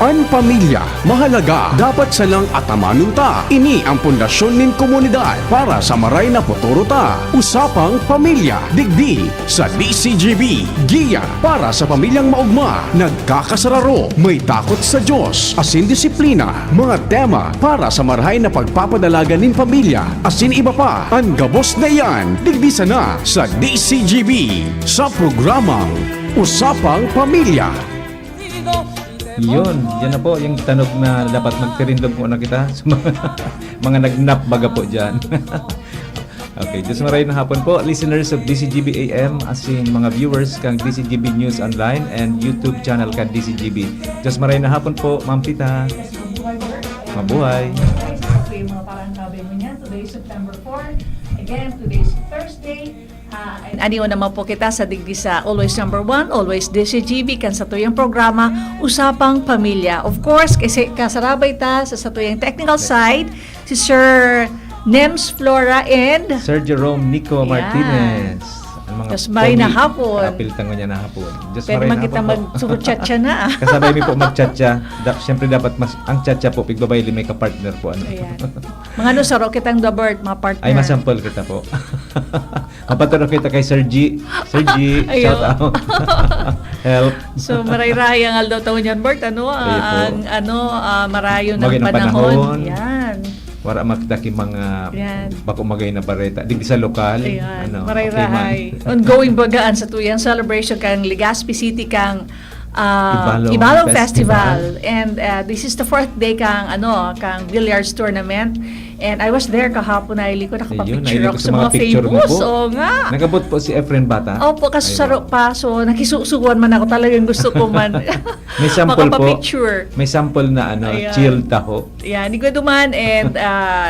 An pamilya, mahalaga, dapat salang atamanon ta. Ini ang pundasyon nin komunidad para sa maray na futuro ta. Usapang pamilya, digdi sa DCGB. Giya para sa pamilyang maugma, nagkakasararo, may takot sa Diyos, asin disiplina, mga tema para sa marahay na pagpapadalaga nin pamilya, asin iba pa. Ang gabos na yan, digdi sana sa DCGB sa programang Usapang Pamilya. Yun, yan na po yung tanong na dapat magtirindog muna kita sa mga nagnap baga po dyan. Okay, Diyos maray na hapon po, listeners of DCGB AM, as in mga viewers kang DCGB News Online and YouTube channel kang DCGB. Diyos maray na hapon po, Ma'am Pita. Mabuhay. Okay, mga parang sabi mo niya, today is September 4. Again, today is Thursday. Aniwan naman po kita sa digdi sa Always Number 1, Always DCGB, kan sa tuyang programa, Usapang Pamilya. Of course, kasi kasarabay ta sa tuyang technical side, si Sir Nems Flora and Sir Jerome Nico Martinez. Diyos maray na hapon. Kapiltangan niya na hapon. Diyos Pwede maray man na kita hapon po. mag-chatcha na. Kasabay mi po mag-chatcha. Siyempre dapat ang chatcha po, pigbabay may ka-partner po. Ano. Ayan. Mga saro kitang the bird, mga partner. Ay, masample kita po. Mapaturo kita kay Sir G. Sir G, shout out. Help. So maray-ray ang aldaw taon yan, Bert. Marayo ng Magay ng panahon. Yan. Wala makita ki mga bako magay na bareta. Digdi sa lokal. Ayan. Ano, Maray-rahay. Ongoing bagaan sa tuyang celebration kang Legazpi City kang Ibalong Festival. And this is the fourth day kang billiards tournament. And I was there kahapon na ko nakapapicture ako sa mga famous. Oo nga. Nagabot po si Efren Bata. Opo, kasaro pa. So, nakisusuguan man ako. Talagang gusto ko man. May sample po. Makapapicture. May sample na Ayan. chill taho. Yan, hindi ko duman. And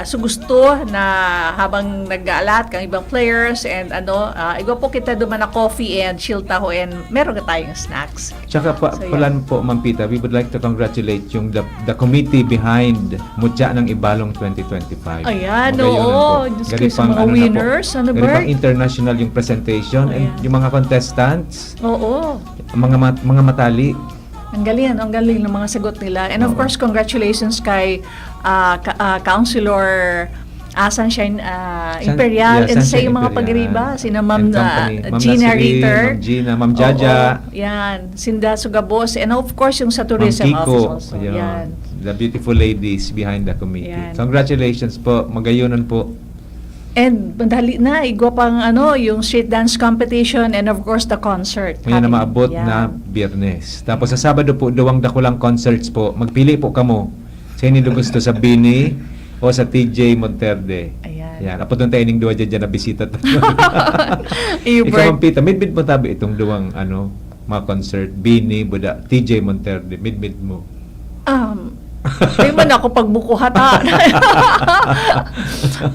so gusto na habang nag-aalat kang ibang players and iba po kita duman na coffee and chill taho and meron ka tayong snacks. Tsaka palan po, Ma'am Pita, we would like to congratulate yung the committee behind Mutya ng Ibalong 2025. Ayan, oo. Diyos ko sa mga winners. Ano ba? Pang international yung presentation and yung mga contestants. Oo. Mga matali. Ang galing ng mga sagot nila. And of course, congratulations kay Councilor Sunshine Imperial and sa yung mga pagriba, sina Ma'am Gina Ritter, Ma'am Gina, Ma'am Jaja. Yan, Sinda Sugabos, and of course yung sa tourism office also. Yan. The beautiful ladies behind the committee. Yan. Congratulations po, magayonan po. And madali na, igwa pang yung street dance competition and of course the concert. Ngayon na maabot na Biyernes. Tapos sa Sabado po, duwang dakulang concerts po. Magpili po kamo. Sa inyo gusto sa Bini o sa TJ Monterde. Ayan. Yan. Apo doon tayo ning duwa dyan na bisita. Ikaw, Ma'am Pita, midmid mo tabi itong duwang mga concert. Bini, Buda, TJ Monterde. Midmid mo. Di man ako pagbukuhat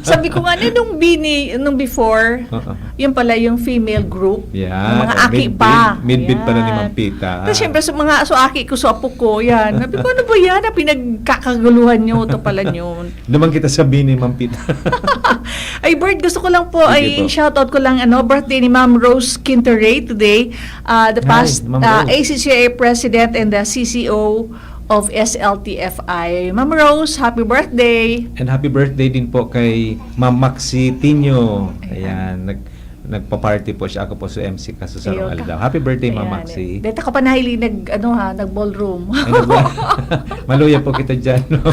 Sabi ko nga nung Bini, nung before, yun pala yung female group. Yan. Mga aki pa. Midbid pala ni Ma'am Pita. Kasi syempre sa mga aki ko sa apo ko, yan. Sabi ko, ano ba yan? Pinagkakaguluhan nyo. Ito pala yun. Naman kita sabihin ni Ma'am Pita. Ay, Bert, gusto ko lang po, Sige po. shoutout ko lang, birthday ni Ma'am Rose Quinteray today. The past Ma'am Rose. ACCA President and the CCO of SLTFI. Ma'am Rose, happy birthday! And happy birthday din po kay Ma'am Maxi Tinyo. Ayan, nagpa-party po siya. Ako po sa MC kaso sa Aldaw. Happy birthday, Ma'am Maxi. Dito ka pa nahili nag-ballroom. Maluya po kita dyan. No?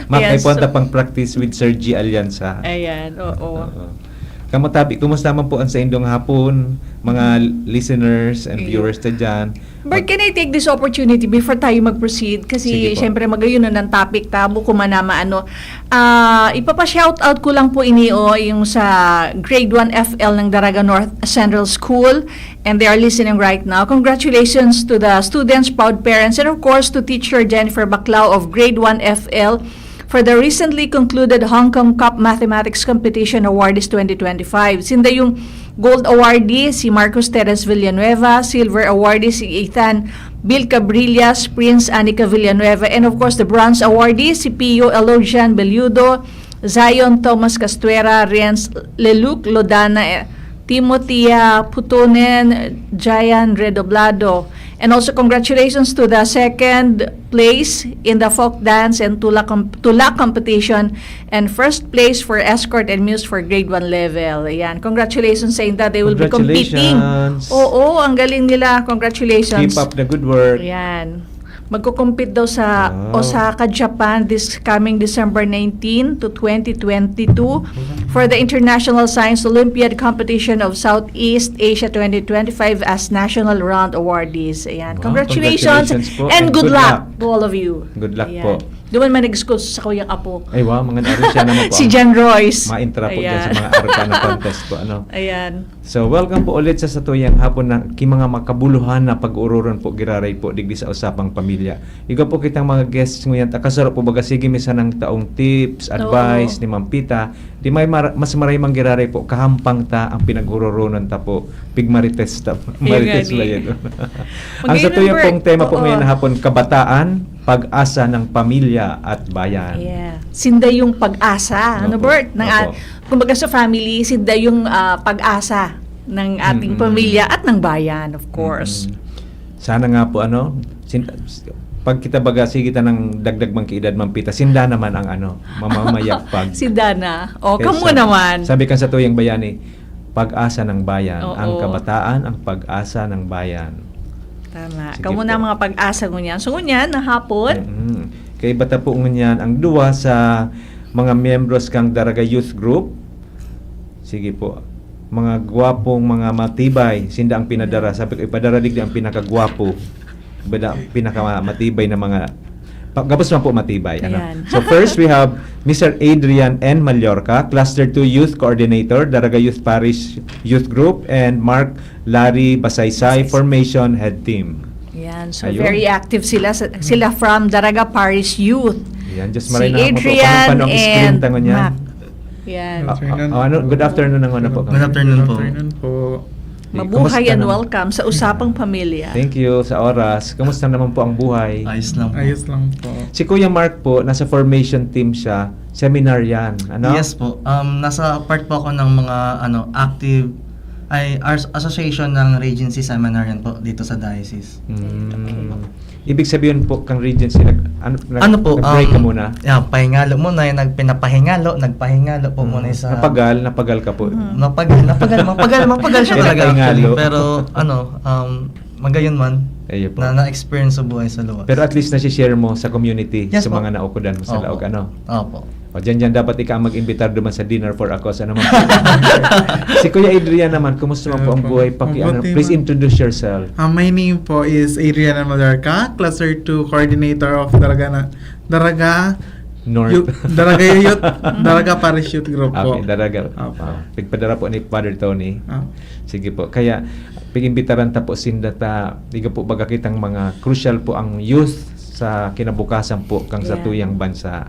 Ma'am, Yes, may punta pang practice with Sir G. Alianza. Ayan, oo. Kamatabi, kumusta man po ang sa indong hapon, mga listeners and viewers ta dyan? Bert, can I take this opportunity before tayo mag-proceed? Kasi syempre magayon ng topic tabo kung manama ipapa-shoutout ko lang po yung sa grade 1 FL ng Daraga North Central School and they are listening right now. Congratulations to the students, proud parents, and of course to teacher Jennifer Baclao of grade 1 FL for the recently concluded Hong Kong Cup Mathematics Competition Awardees 2025. Sinda yung Gold Awardee si Marcos Teres Villanueva, Silver Awardee si Ethan Bill Cabrillas, Prince Anika Villanueva, and of course the Bronze Awardee si Pio Elogian Belludo, Zion Thomas Castuera, Riens Leluc Lodana, Timothea Putonen, Jayan Redoblado, And also congratulations to the second place in the folk dance and tula competition and first place for escort and muse for grade 1 level. Ayan, congratulations sa inyo. They will be competing. Congratulations. Oo, ang galing nila. Congratulations. Keep up the good work. Ayan. Magko-compete daw sa Wow. Osaka, Japan this coming December 19 to 2022 for the International Science Olympiad Competition of Southeast Asia 2025 as National Round Awardees. Ayan. Wow, Congratulations, congratulations po and and good good luck luck. to all of you. Good luck Ayan. po. Doon man nag-school sa Kuyang Apo. Ay wow, mga narin siya naman po. Si Jan Royce. Ma-intra po dyan sa Ayan. mga Arcana contest po. Ano? Ayan. So, welcome po ulit sa satuyang hapon na mga makabuluhan na pag-ururon po giraray po digdi sa usapang pamilya. Ikaw po kitang mga guests ngayon. Takasarap po baga sige misa ng taong tips, advice Oo. ni Ma'am Pita. Di may mas maray mang giraray po kahampang ta ang pinag-ururonan ta po. Pigmarites ta. Marites gani. la yan. Ang Mag-i-remember- satuyang pong tema po Oo. ngayon na hapon, kabataan, pag-asa ng pamilya at bayan. Yeah. Sinda yung pag-asa. Ano, Opo. Bert? Opo. Kumbaga sa family, sinda yung pag-asa ng ating Mm-mm. pamilya at ng bayan, of course. Sana nga po pag kita baga sige kita ng dagdag mang kiedad mampita, sinda naman ang mamamayag pag. Si Dana. O, Kaya kamo naman. Sabi kan sa tuyang bayani, pag-asa ng bayan, Oo. ang kabataan ang pag-asa ng bayan. Tama. Sige Kamo po. na mga pag-asa ngunyan. So, ngunyan, na hapon. Kay bata po ngunyan ang duwa sa mga membros kang Daraga Youth Group. Sige po. Mga gwapong mga matibay, sinda ang pinadara. Sabi ko, ipadara digdi ang pinakagwapo. Pinakamatibay na mga gabos man po matibay. Ano? Ayan. So first we have Mr. Adrian N. Mallorca, Cluster 2 Youth Coordinator, Daraga Youth Parish Youth Group, and Mark Larry Basaysay, Formation Head Team. Yan. So, Ayun. very active sila. Sila from Daraga Parish Youth. Yan, just Si maray na mo po. Adrian Paano screen and tangon niya? Mac. Yan. Good afternoon ang ano po. Good afternoon po. Mabuhay Kamusta and naman? welcome sa Usapang Pamilya. Thank you sa oras. Kamusta naman po ang buhay? Ayos lang po. Ayos lang po. Si Kuya Mark po, nasa formation team siya. Seminar yan. Ano? Yes po. Nasa part po ako ng mga active association ng Regency Seminarian po dito sa diocese. Ibig sabihin po kang Regency Ano po? nag-break ka muna. Yeah, pahingalo muna, nagpinapahingalo po muna sa Napagal ka po. mapagal siya talaga Pinapahingalo. actually. Pero magayon man Ayun po. na-experience sa buhay sa luwas. Pero at least nasi-share mo sa community, Yes sa po. mga naukudan mo sa Opo. laog. Ano? Opo. O, dyan dapat ikaw mag-imbitar duman sa dinner for a cause. Ano naman? Si Kuya Adrian naman, kumusta man po ang buhay? Mabuti Please man. introduce yourself. My name po is Adrian Mallorca, Cluster 2 Coordinator of Daraga North. Daraga Parish Youth Group po. Okay, daraga. Opo. Pigpadara po ni Father Tony. Ah. Sige po. Kaya, pigimbitaran ta po sindata, diga po baga kitang mga crucial po ang youth sa kinabukasan po kang sa Yeah. tuyang bansa.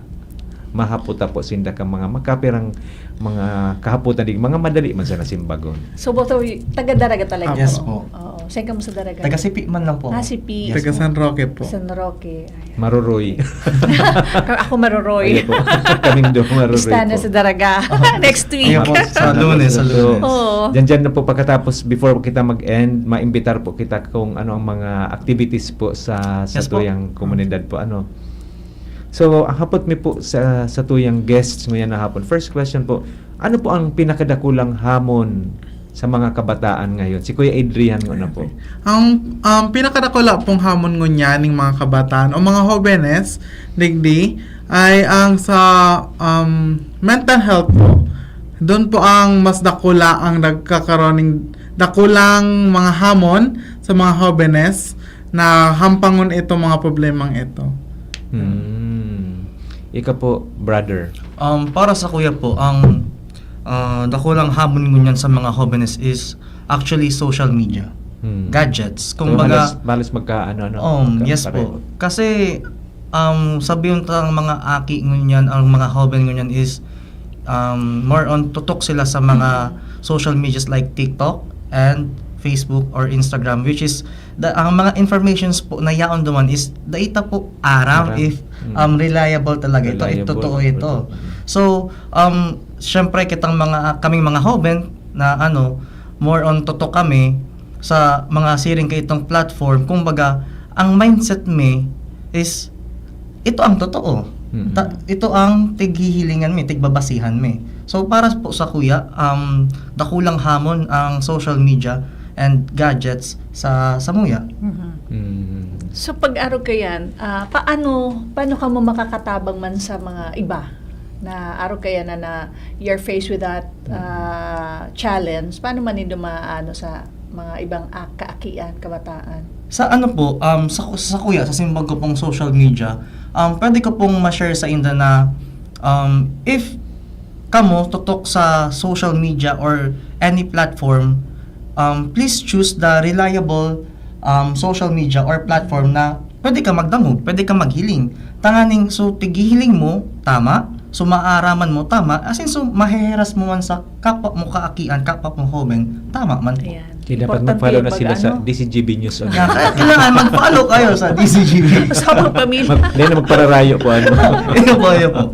Mahaputa po sinda kang mga makapirang mga kahaputan dig mga madali man sa nasimbagon. So, both of you, taga-Daraga talaga. Yes no? po. Oo. Saan ka mo sa Daraga? Taga-Sipi man lang po. Sipi. Yes Taga po. San Roque po. San Roque. Ayan. Maruroy. Ako Maroroy. Ayan po. Kaming do maruroy Pista na po. sa Daraga. Next week. Ayun po, sa Lunes, sa Lunes. Oo. Diyan na po pagkatapos before kita mag-end, maimbitar po kita kung ano ang mga activities po sa Yes po. tuyang komunidad po ano. So, hapot mi po sa tuyang guests ngayon na hapon. First question po, ano po ang pinakadakulang hamon sa mga kabataan ngayon? Si Kuya Adrian ano po. Ang pinakadakula pong hamon ngunyan ng mga kabataan o mga jóvenes digdi ay ang sa mental health po. Doon po ang mas dakula ang nagkakaroon ng dakulang mga hamon sa mga jóvenes na hampangon ito mga problemang ito. Ika po, brother. Para sa kuya po, ang dakulang hamon ngunyan sa mga jóvenes is actually social media. Gadgets. Kung baga, balas magka yes po. Kasi sabihin tang mga aki ngunyan, ang mga joven ngunyan is more on tutok sila sa mga social medias like TikTok and Facebook or Instagram, which is ang mga informations po na yaon duman is daita po aram if reliable talaga ito, totoo ito. So syempre kaming mga joven na more on totoo kami. sa mga siring kay itong platform, kumbaga, ang mindset me is, ito ang totoo. Ito ang tighihilingan me, tigbabasihan me. So, para po sa kuya, dakulang hamon ang social media and gadgets sa Muya. So pag-araw ka yan, paano ka mo makakatabang man sa mga iba na araw kaya na you're faced with that challenge? Paano man ito maano sa mga ibang kaakian, kabataan? Sa ano po, sa kuya, sa simbag ko pong social media, pwede ko pong ma-share sa inyo na if kamo tutok sa social media or any platform, please choose the reliable social media or platform na pwede ka magdangog, pwede ka maghiling. Tanganing, so tigihiling mo, tama. So maaraman mo, tama. As in, so maheheras mo man sa kapwa mo kaakian, kapwa mo hoben, tama man po. Ayan. Kaya dapat Importante mag-follow na pag sila sa ano, DCGB News. Kaya kailangan mag-follow kayo sa DCGB. Kasama ang pamilya. Hindi na magpararayo po ano. Ito po, yun po.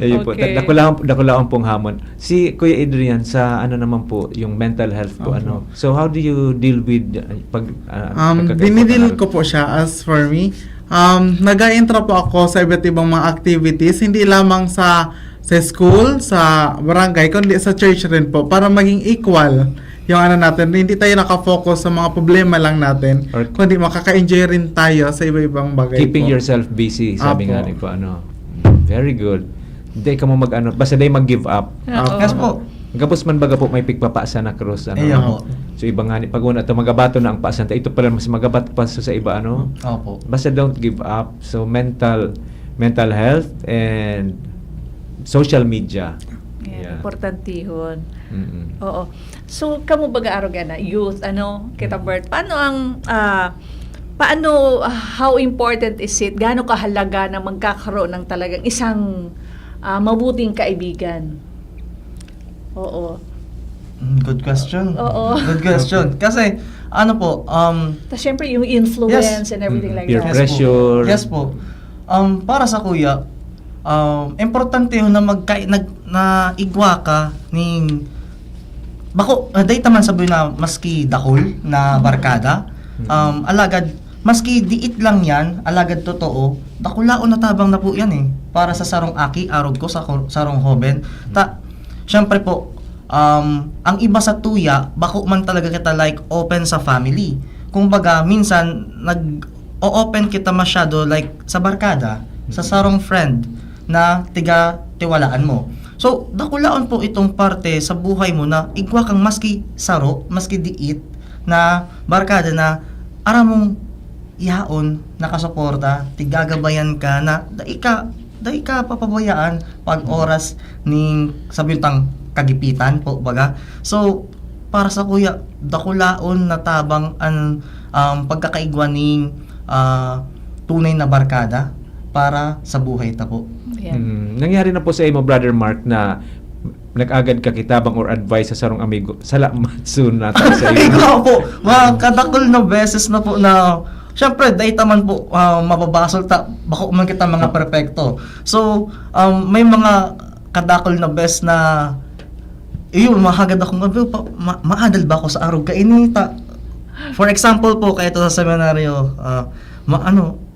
Ayun po. Okay. Dakulaang pong hamon. Si Kuya Adrian, sa ano naman po, yung mental health po, ano. So, how do you deal with Dinidil ko po siya as for me. Nag-a-intra po ako sa iba't ibang mga activities, hindi lamang sa school, sa barangay, kundi sa church rin po, para maging equal yung ano natin. Hindi tayo nakafocus sa mga problema lang natin, Or- kundi makaka-enjoy rin tayo sa iba-ibang bagay keeping po. yourself busy, sabi Apo. nga rin po, ano. Very good. Hindi ka mo mag-ano, basta di mag-give up. Oo. Yes po. Gabos man baga po may pigpapaasa na cross, ano. Ayan po. So, iba nga ni, pag una ito, magabato na ang paasan. Ito pala, mas magabato pa sa iba, ano. Opo. Basta don't give up. So, mental health and social media. Ayan, importante yun. Mm-mm. Oo. So, kamo baga araw na youth, kita Bert, how important is it, gaano kahalaga na magkakaroon ng talagang isang mabuting kaibigan? Oo. Good question. Oo. Good question. Kasi, ano po, Tapos syempre yung influence Yes. and everything like Peer that. pressure. Yes po. Para sa kuya, importante yun na na igwa ka ning bako dayta man sabi na maski dakol na barkada, alagad maski diit lang yan, alagad totoo, dakulaon na tabang na po yan para sa sarong aki arog ko sa sarong hoben. Syempre po, ang iba sa tuya, bako man talaga kita like open sa family. Kumbaga, minsan nag-o-open kita masyado like sa barkada, sa sarong friend na tiwalaan mo. So, dakulaon po itong parte sa buhay mo na igwa kang maski saro, maski diit na barkada na aramong yaon, nakasuporta, tigagabayan ka na dai ka papabayaan pag oras ning sabintang kagipitan po baga. So, para sa kuya, dakulaon na tabang ang pagkakaigwa ning tunay na barkada para sa buhay ta po. Ayan. Nangyari na po sa imo, Brother Mark, na nag-agad ka kitabang or advice sa sarong amigo. Salamat soon natin sa iyo. Ikaw po, mga kadakol na beses na po na syempre, dahil taman po mababasol bako man kita mga perpekto. So, may mga kadakol na bes na mahagad ako, maadal ba ako sa araw ka inita? For example po, kaya ito sa seminaryo,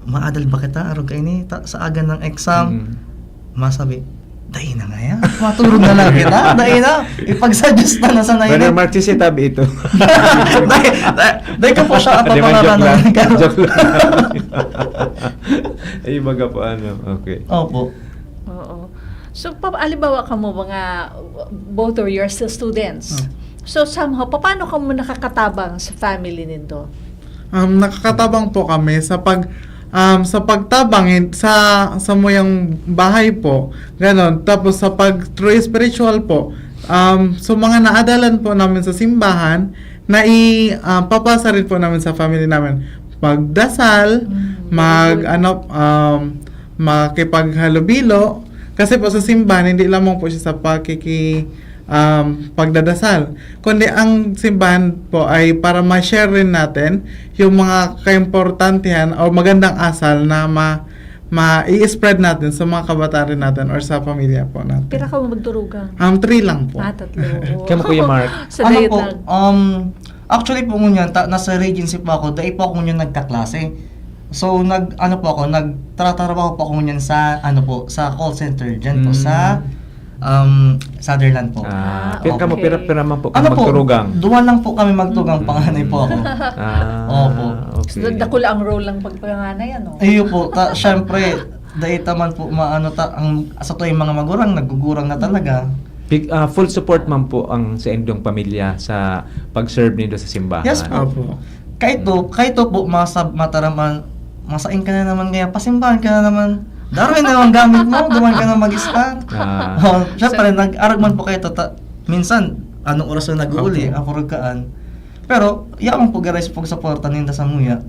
maadal ba kita araw ka inita sa aga ng exam? Masabi, dahil na nga yan. Matulog na lang kita. Dahil na. Ipagsuggest na sa na Brother yun. Mark, sisitabi ito. Dahil ka po siya at Hindi man, joke lang. pangaranan. Joke lang. Ay, baga po ano. Okay. Opo. Oo. So, alibawa ka mo both of you are still students. So, somehow, paano ka mo nakakatabang sa family nito? Nakakatabang po kami sa pagtabang sa muyang bahay po, ganon. Tapos sa true spiritual po, so mga naadalan po namin sa simbahan na papasa rin po namin sa family namin. Magdasal, makipaghalubilo, kasi po sa simbahan hindi lamang po siya sa pagdadasal, kundi ang simbahan po ay para ma-share rin natin yung mga kaimportantehan o magandang asal na i-spread natin sa mga kabataan natin or sa pamilya po natin. Pira ka mo magdurugang? 3 lang po. 3. Kamu, Kuya Mark? Sa Ano diet po, na. Actually po ngunyan, nasa Regency po ako, dahil po ako ngunyan nagkaklase. So, nagtatrabaho po ako ngunyan sa, sa call center, dyan po sa, Sutherland po. Pira mo, okay. pira man po kang magturugang. Duwan lang po kami magtugang, panganay po ako. Opo. So, Okay. dakula ang role lang pagpanganay, ano? Ayun po, syempre, dahil taman po, sa to yung mga magurang, naggugurang na talaga. Full support man po ang sa inyong pamilya sa pag-serve nito sa simbahan. Yes po. Opo. Kahit po, mataraman, masain ka na naman ngayon, pasimbahan ka na naman. Darwin na naman gamit mo, duman ka na mag-stand. Siyempre, nag-aragman po kayo, minsan, anong oras na nag-uuli, apuragkaan. Pero, yaman po garay sa pag-supportan ninda sa muya.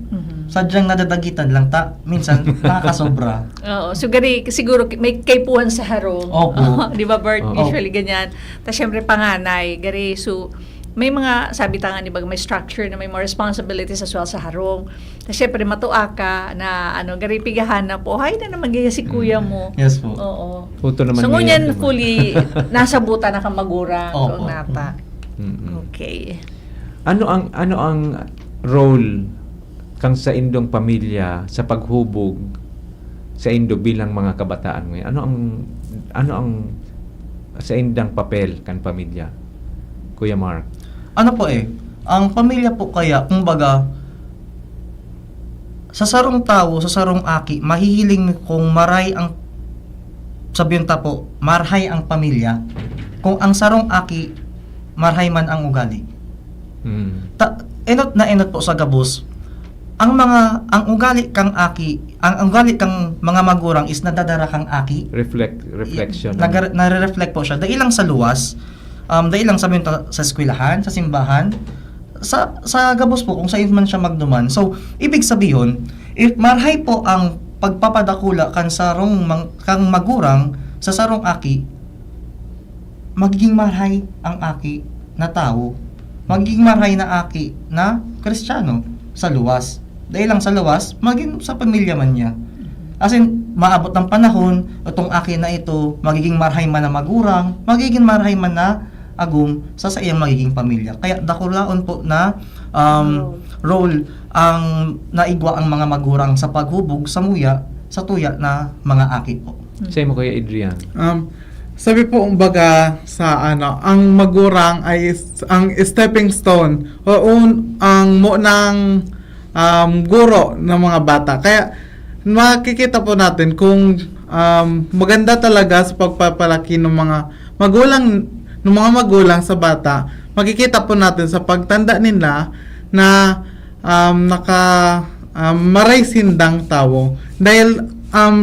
Sadyang nadadagitan lang, minsan, nakakasobra. Oo. So, siguro may kaypuhan sa harong. Opo. Di ba, Bert? Oo. Usually ganyan. Tapos, syempre, panganay. So, may mga, sabi tangan, di ba, may structure na may more responsibilities as well sa harong. Tapos, syempre, matua ka na, pigahan na po, hay na naman ganyan si kuya mo. Yes po. Oo. Puto naman So, ngayon, ngunyan diba? fully nasa buta na kang magurang. Opo. So, nata. Mm-mm. Okay. Ano ang role kang sa indong pamilya sa paghubog sa indo bilang mga kabataan ngayon? Ano ang sa indang papel kan pamilya? Kuya Mark. Ang pamilya po kaya, kumbaga, sa sarong tao, sa sarong aki, mahihiling kung maray ang, sabihin ta po, marhay ang pamilya, kung ang sarong aki, marhay man ang ugali. Enot po sa gabos, ang ugali kang aki, ang ugali kang mga magurang is nadadara kang aki. Reflection. Nare-reflect po siya. Dahil lang sa luwas, dahil lang sabihin sa eskwelahan, sa simbahan, sa gabos po, kung saan man siya magduman. So, ibig sabihin, if marhay po ang pagpapadakula kang magurang sa sarong aki, magiging marhay ang aki na tao, magiging marhay na aki na Kristiyano sa luwas. Dahil lang sa luwas, maging sa pamilya man niya. As in, maabot ng panahon, itong aki na ito, magiging marhay man na magurang, magiging marhay man na agum sa iyang magiging pamilya. Kaya dakulaon po na role ang naigwa ang mga magurang sa paghubog sa tuya na mga aki po. Sa mo Kuya Adrian. Sabi po umbaga sa ang magurang ay ang stepping stone o ang ng guro ng mga bata. Kaya makikita po natin kung maganda talaga sa pagpapalaki ng mga magulang sa bata. Makikita po natin sa pagtanda nila na maray sindang tao. Dahil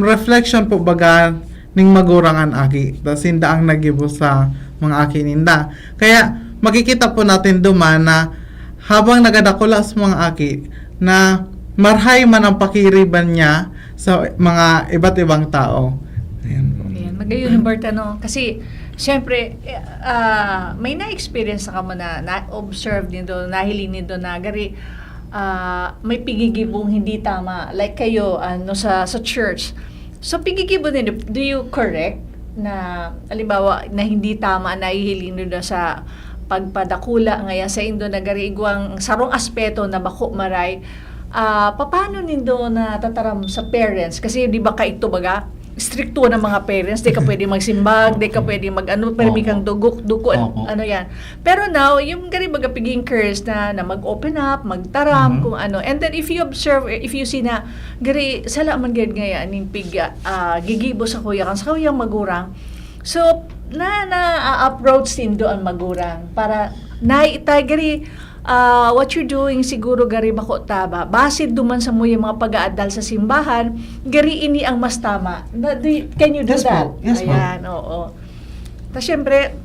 reflection po baga ning magurang an aki. Sinda ang nagibo sa mga aki ninda. Kaya makikita po natin duman na habang nagadakula sa mga aki na marhay man ang pakiriban niya sa mga iba't ibang tao. Ayan. Ayan, magayon yung Bert, kasi siyempre, may na-experience na ka mo na-observe nito, nahiling nito na gari, may pigigibong hindi tama, like kayo, sa church. So, pigigibo nito, do you correct na, alimbawa, na hindi tama, nahihiling nito sa pagpadakula ngayon sa indo na gari igwang sarong aspeto na bako maray, paano nindo na tataram sa parents? Kasi di ba kaito baga, stricto ng mga parents, di ka pwede magsimbag, di ka pwede permi kang dugo, yan. Pero now, yung gari baga piging curse na mag-open up, magtaram, kung ano. And then if you observe, if you see na, gari, sala man gayad ngayon, ning gigibo sa kuya, kan sa kuyang magurang. So, na-approach nindo ang magurang para gari, what you're doing siguro gari bako taba basid duman sa mo yung mga pag-aadal sa simbahan gari ini ang mas tama. Can you do Yes, that? po. Yes, Ayan, oo. Tapos syempre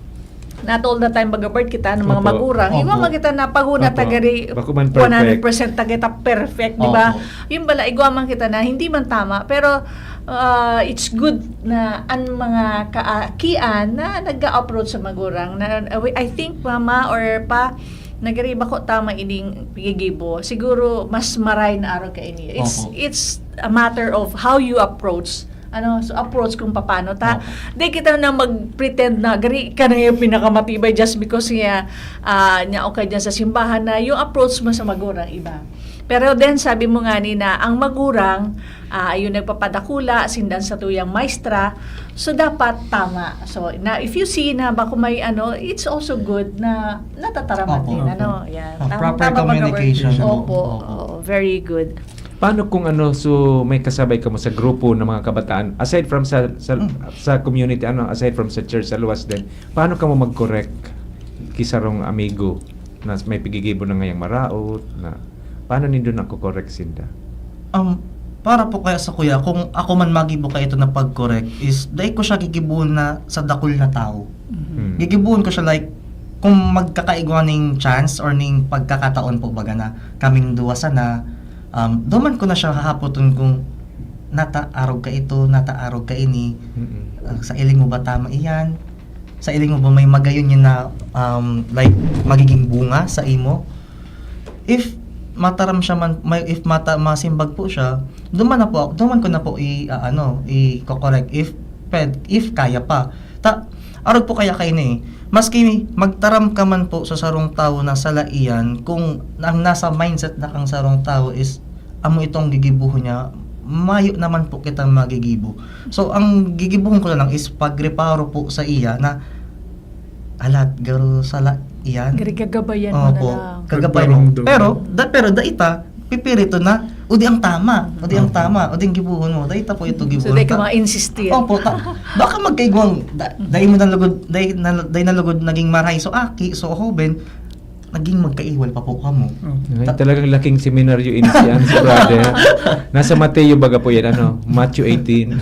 not all the time bagabart kita ng mga Opo. magurang Opo. iwa kita na paguna Opo. tagari Bako man 100% tagata perfect, di ba? Opo. Yung bala igwa man kita na hindi man tama pero it's good na ang mga kaakian na nag-approach sa magurang na I think mama or pa nagariba ko tama ining pigigibo. Siguro mas maray na araw ka ini. Opo. It's a matter of how you approach so approach kung paano ta. Di kita na mag-pretend na gari ka na yung pinakamatibay just because niya okay dyan sa simbahan na yung approach mo sa magurang iba. Pero then sabi mo nga ni na ang magurang yung nagpapadakula, sindan sa tuyang maestra, so dapat tama. So na if you see na baka may it's also good na natataraman Opo, din. opo. Yan. Proper communication. Opo, Opo. very good. Paano kung so may kasabay ka mo sa grupo ng mga kabataan aside from sa community aside from sa church sa luwas din, paano ka mo mag-correct kisarong amigo na may pigigibo na ngayang maraot na paano nindo nako-correct sinda? Para po kaya sa kuya, kung ako man magibo ka ito na pag-correct is dahil ko siya gigibuhon na sa dakul na tao. Gigibuhon ko siya like kung magkakaigwa ning chance or ning pagkakataon po baga na kaming duwa sana duman ko na siya hahapoton kung nataarog ka ito, nataarog ka ini. Sa iling mo ba tama iyan? Sa iling mo ba may magayon yun na like magiging bunga sa imo? If mataram siya man, if masimbag po siya, duman ko na po i-correct if kaya pa. Arog po kaya kayo ni. Maski magtaram ka man po sa sarong tao na salaian, kung ang nasa mindset na kang sarong tao is amo itong gigibuho niya, mayo naman po kitang magigibo. So ang gigibuhon ko na lang is pagreparo po sa iya na alat garo sala iyan. Gari kagabayan mo na Opo, lang. kagabayan mo. Pero da ita pipirito na udi ang tama, udi ang gibuhon mo. Da ita po ito gibuhon. So they ka ma-insistir. Opo, baka magkaigwang dahil mo nalugod, dahil nalugod naging maray so aki, so hoben, naging magkaiwal pa po kamo. Ay, talagang laking seminaryo inisiyan si brother. Nasa Mateo baga po yan, Matthew 18.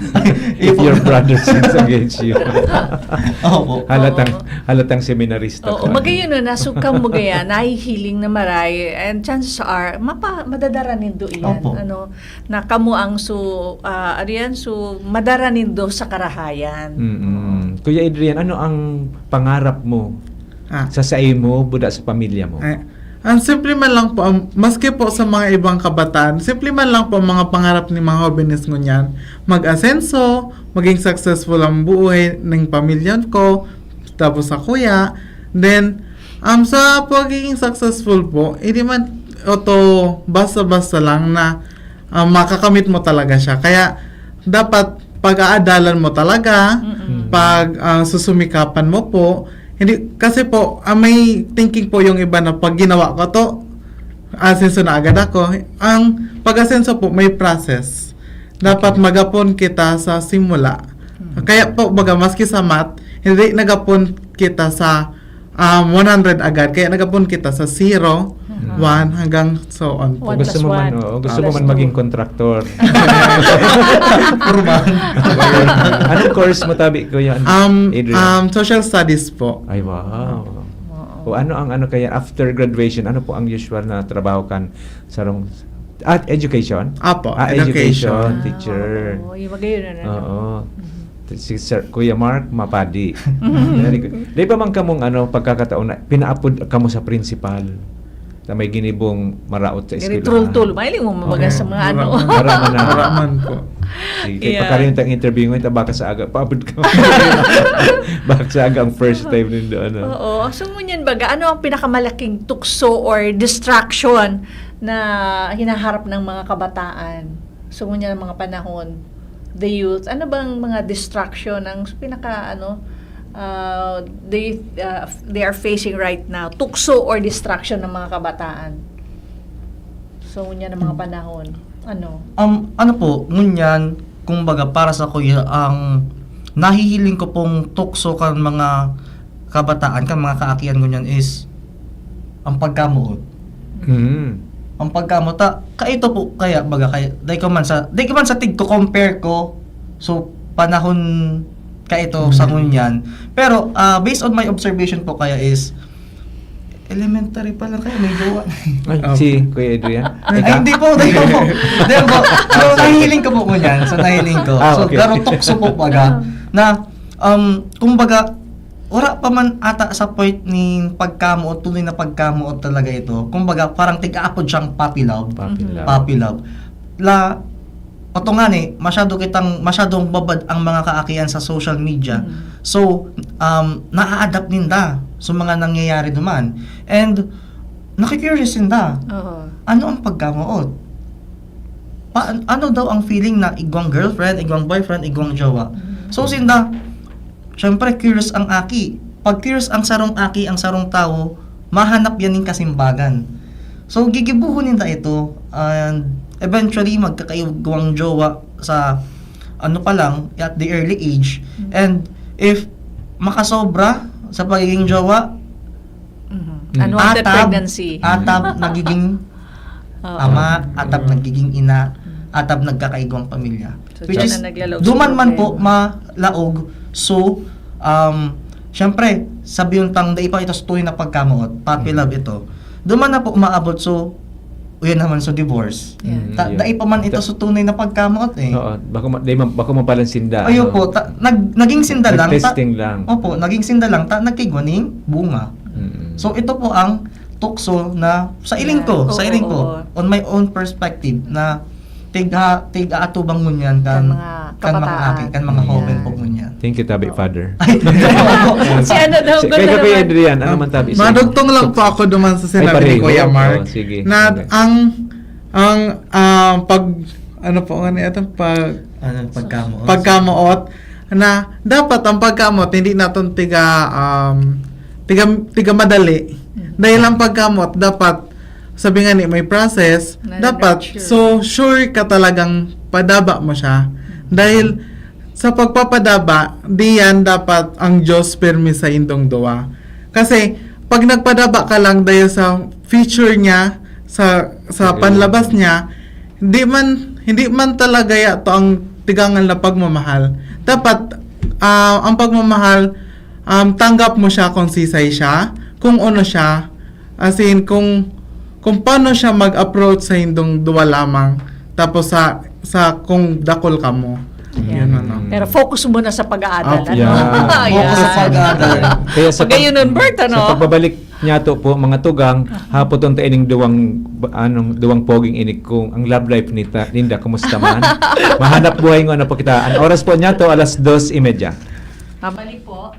If your brother sins against you. Opo. Halatang seminarista. Oo, magayon na nasukam mo gaya, nahihiling na maray, and chances are, madadaranin do iyan. Opo. Na kamo ang madaranin do sa karahayan. Kuya Adrian, ano ang pangarap mo sa sayo mo, buda sa pamilya mo? Ang simple man lang po, maski po sa mga ibang kabataan, simple man lang po ang mga pangarap ni mga jóvenes ngunyan, mag-asenso, maging successful ang buhay ng pamilya ko, tapos sa kuya, then, sa pagiging successful po, hindi man ito basta-basta lang na makakamit mo talaga siya. Kaya, dapat pag-aadalan mo talaga, pag susumikapan mo po, hindi, kasi po, may thinking po yung iba na pag ginawa ko to, asenso na agad ako. Ang pag-asenso po, may process. Dapat magapon kita sa simula. Kaya po, maski sa math, hindi nagapon kita sa 100 agad. Kaya nagapon kita sa 0, 1, hanggang so on po. One Gusto plus mo man, one. gusto mo Plus man two. maging kontraktor. Purman. Anong course mo tabi, Kuya Adrian? Social studies po. Ay, wow. O ano ang kaya after graduation, ano po ang usual na trabaho kan sarong education? Apo, education education. teacher. Oo, yung magayon na. Oo. Si Sir Kuya Mark Mapadi. Very good. Di ba man kamong pagkakataon na pinaapod kamo sa principal na may ginibong maraot sa Gari eskwelahan? tul-tul. Mahiling mo mabaga sa mga Maraman na. Maraman po. Sige, Yeah. pagkaroon tang interview ngayon, baka sa aga, paabot ka. Baka sa aga ang first time nindo, Oo. So, ngunyan baga, ano ang pinakamalaking tukso or distraction na hinaharap ng mga kabataan? So, ngunyan ang mga panahon, the youth, ano bang mga distraction ang they are facing right now? Tukso or distraction ng mga kabataan? So, ngunyan ang mga panahon. Ano po, ngunyan, kumbaga para sa kuya, ang nahihiling ko pong tukso kan mga kabataan, kan mga kaakian ngunyan is ang pagkamuot. Ang pagkamuot, kaito po kaya baga kaya dahil ko man sa tig ko compare ko so panahon kaito sa ngunyan. Pero based on my observation po kaya is elementary pa lang kayo, may jowa. Ay, si Kuya Adrian? Ay, hindi po. So, nahihiling ko po ko yan. So, nahihiling ko. So, Okay. garo tukso po baga. Na, kumbaga, ora pa man ata sa point ni pagkamuot, tuloy na pagkamuot talaga ito. Kumbaga, parang tig-aapod siyang puppy love. Puppy love. Puppy love. patungan masyadong babad ang mga kaakian sa social media. So, naa-adapt ninda sa mga nangyayari duman. And, nakikurious ninda. Oo. Ano ang pagkamuot? Ano daw ang feeling na igwang girlfriend, igwang boyfriend, igwang jowa? So, sinda, syempre, curious ang aki. Pag curious ang sarong aki, ang sarong tao, mahanap yan ng kasimbagan. So, gigibuhunin ta ito. And eventually, magkakaigwang jowa sa ano pa lang, at the early age. And if makasobra sa pagiging jowa, Unwanted pregnancy. atab nagiging Oo. ama, atab nagiging ina, atab nagkakaigwang pamilya. So, Which dyan is, na naglalaog duman sa man po problema. malaog. So, syempre, sabi yung tang daipa ito sa tunay na pagkamuot, puppy love ito. Duman na po umaabot, so, uyan naman sa divorce. Yeah. Daipa man ito sa tunay na pagkamuot eh. Oo, baka mapalang sinda. Ayo po, naging sinda lang. Nag-testing lang. Opo, naging sinda lang, nagkigwaning bunga. So, ito po ang tukso na sa iling ko, Yeah. sa iling ko, Oo. on my own perspective, na tiga-atubang ngunyan kan Kan mga mga kabataan. aki, kan mga Yeah. hoven po ngunyan. Thank you, Tabi Father. Si ano daw, Kaya Kuya Adrian, ano man Tabi? Madugtong lang po ako duman sa sinabi Ay, ni Kuya pareho. Mark. Oo, sige. Na Okay. ang pag ano po nga ito Ano, pagkamuot. pagkamuot na dapat ang pagkamot hindi naton tiga madali. Dahil ang pagkamot dapat sabi nga ni may process, Na dapat nurture. so sure ka talagang padaba mo siya. Dahil sa pagpapadaba, diyan dapat ang Diyos permi sa indong duwa. Kasi pag nagpadaba ka lang dahil sa feature niya, sa panlabas niya, hindi man talaga yato ang tigangan na pagmamahal. Dapat ang pagmamahal, tanggap mo siya kung sisay siya, kung ano siya, as in kung paano siya mag-approach sa indong duwa lamang, tapos sa kung dakol ka mo. Yeah. Yun ano. Pero focus muna sa pag-aaral. Oh, ano? yeah. Focus sa pag-aaral. Kaya sa Pag yun nun, Bert, ano? Sa pagbabalik niya to po mga tugang hapot on ining duwang poging inig kung ang love life ni Linda kumusta man. Mahanap buhay ngo ano po kita. Ang oras po niya to alas 2:30. Pabalik po.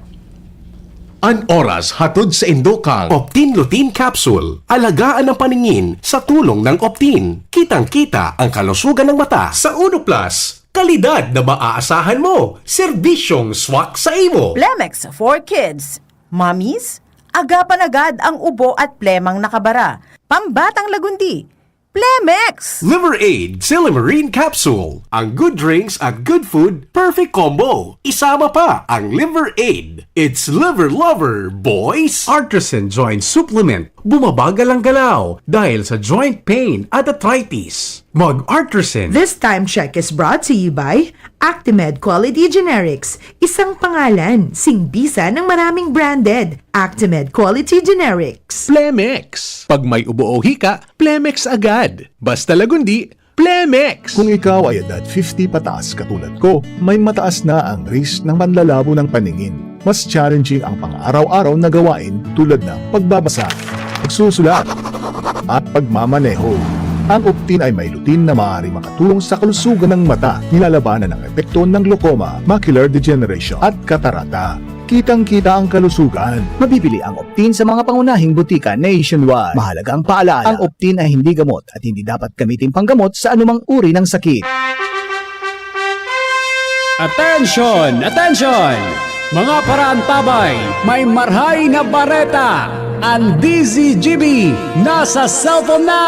An oras hatod sa Indokang Optin Lutein Capsule. Alagaan ang paningin sa tulong ng Optin. Kitang-kita ang kalusugan ng mata sa Uno Plus. Kalidad na maaasahan mo. Serbisyong swak sa imo. Plemex for Kids. Mommies, agapan agad ang ubo at plemang nakabara. Pambatang lagundi. Plemex! Liver Aid Silimarine Capsule. Ang good drinks at good food, perfect combo. Isama pa ang Liver Aid. It's liver lover, boys! Artisan Joint Supplement. Bumabagal ang galaw dahil sa joint pain at arthritis. Mag-Artisan. This time check is brought to you by Actimed Quality Generics. Isang pangalan, singbisa ng maraming branded. Actimed Quality Generics. Plemex. Pag may ubo o hika, Plemex agad. Basta lagundi, Plemex. Kung ikaw ay edad 50 pataas katulad ko, may mataas na ang risk ng panlalabo ng paningin. Mas challenging ang pang-araw-araw na gawain tulad ng pagbabasa, pagsusulat, at pagmamaneho. Ang Optin ay may lutein na maaari makatulong sa kalusugan ng mata, nilalabanan ang epekto ng glaucoma, macular degeneration at katarata. Kitang-kita ang kalusugan. Mabibili ang Optin sa mga pangunahing butika nationwide. Mahalaga ang paalala, ang Optin ay hindi gamot at hindi dapat gamitin panggamot sa anumang uri ng sakit. Attention! Attention! Mga paraantabay, may marhay na bareta! Ang DZGB nasa cellphone na!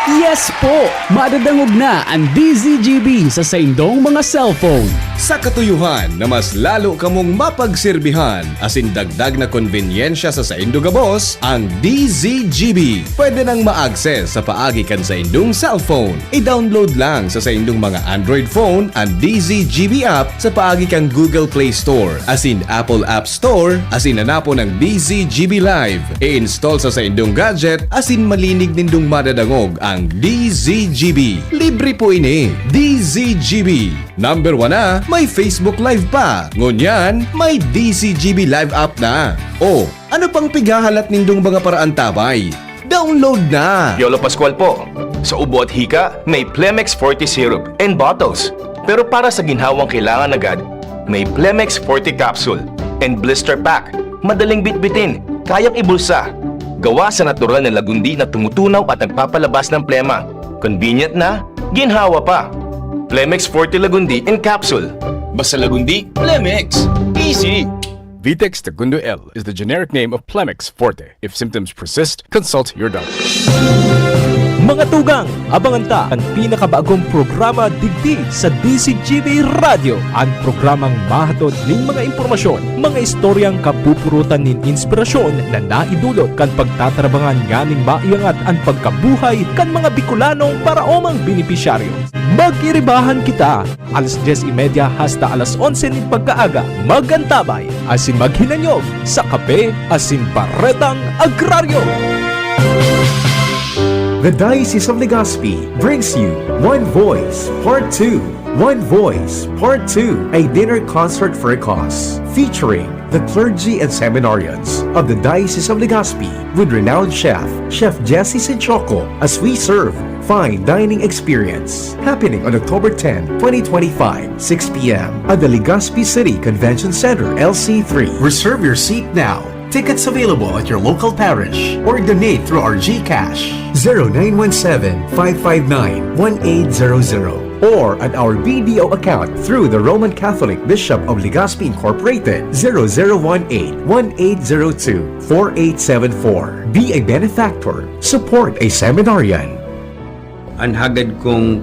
Yes po! Madadangog na ang DZGB sa saindong mga cellphone. Sa katuyuhan na mas lalo kamong mapagserbihan asin dagdag na konbenyensya sa saindong gabos, ang DZGB. Pwede nang ma-access sa paagi kan sa indong cellphone. I-download lang sa saindong mga Android phone ang DZGB app sa paagi kang Google Play Store asin Apple App Store asin hanapo ng DZGB Live. I-install sa saindong gadget asin malinig nindong madadangog ang DZGB. Libre po ini. DZGB. Number 1 na, may Facebook Live pa. Ngunyan, may DZGB Live app na. O, ano pang pigahalat nindong mga paraan tabay? Download na! Yolo Pascual po. Sa ubo at hika, may Plemex Forte Syrup and bottles. Pero para sa ginhawang kailangan agad, may Plemex Forte Capsule and Blister Pack. Madaling bitbitin, kayang ibulsa. Gawa sa natural na lagundi na tumutunaw at nagpapalabas ng plema. Convenient na, ginhawa pa. Plemex Forte Lagundi in Capsule. Basta lagundi, Plemex. Easy! Vitex Segundo L is the generic name of Plemex Forte. If symptoms persist, consult your doctor. Mga tugang, abangan ta ang pinakabagong programa digdi sa DCGB Radio. Ang programang mahatod ning mga impormasyon, mga istoryang kapupurutan nin inspirasyon na naidulot kan pagtatrabangan ganing maiangat ang pagkabuhay kan mga Bicolanong paraomang benepisyaryo. Mag-iribahan kita, alas 10:30 hasta alas 11 ning pagkaaga. Magantabay, asin maghinanyog sa kape asin baretang agraryo. The Diocese of Legazpi brings you One Voice Part 2. One Voice Part 2, a dinner concert for a cause, featuring the clergy and seminarians of the Diocese of Legazpi with renowned chef Jesse Sinchoco, as we serve fine dining experience, happening on October 10, 2025, 6 p.m. at the Legazpi City Convention Center, LC3. Reserve your seat now. Tickets available at your local parish or donate through our GCash 0917-559-1800 or at our BDO account through the Roman Catholic Bishop of Legazpi Incorporated 0018-1802-4874. Be a benefactor. Support a seminarian. Anhagad kong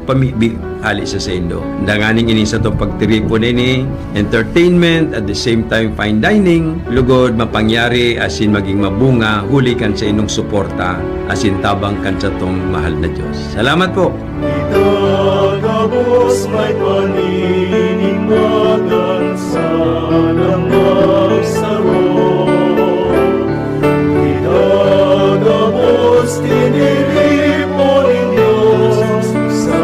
ali sa Indo. Danganing ini sa itong pagtiripo nini, entertainment, at the same time fine dining, lugod mapangyari asin maging mabunga, huli kan sa inong suporta, asin tabang kan sa itong mahal na Diyos. Salamat po! Itagabos may paninimagan sa namagsaro. Itagabos tiniripo ninyo sa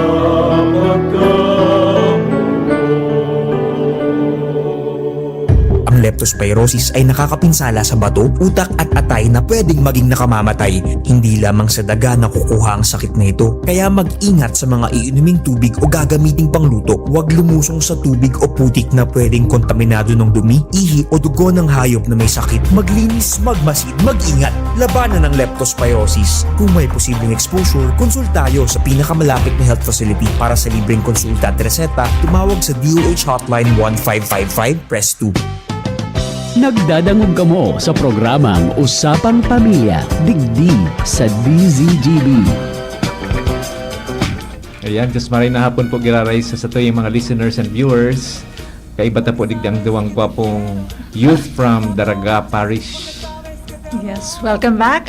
Ang leptospirosis ay nakakapinsala sa bato, utak at atay na pwedeng maging nakamamatay. Hindi lamang sa daga nakukuha ang sakit na ito. Kaya mag-ingat sa mga iinuming tubig o gagamiting pangluto. Huwag lumusong sa tubig o putik na pwedeng kontaminado ng dumi, ihi o dugo ng hayop na may sakit. Maglinis, magmasid, mag-ingat. Labanan ng leptospirosis. Kung may posibleng exposure, konsultayo sa pinakamalapit na health facility. Para sa libreng konsulta at reseta, tumawag sa DOH Hotline 1555, press 2. Nagdadangog kamo sa programang Usapang Pamilya, digdi sa DZGB. Ayan, just maray na hapon po giraray sa yung mga listeners and viewers. Kaiba ta po digdang duwang gwapong youth from Daraga Parish. Yes, welcome back.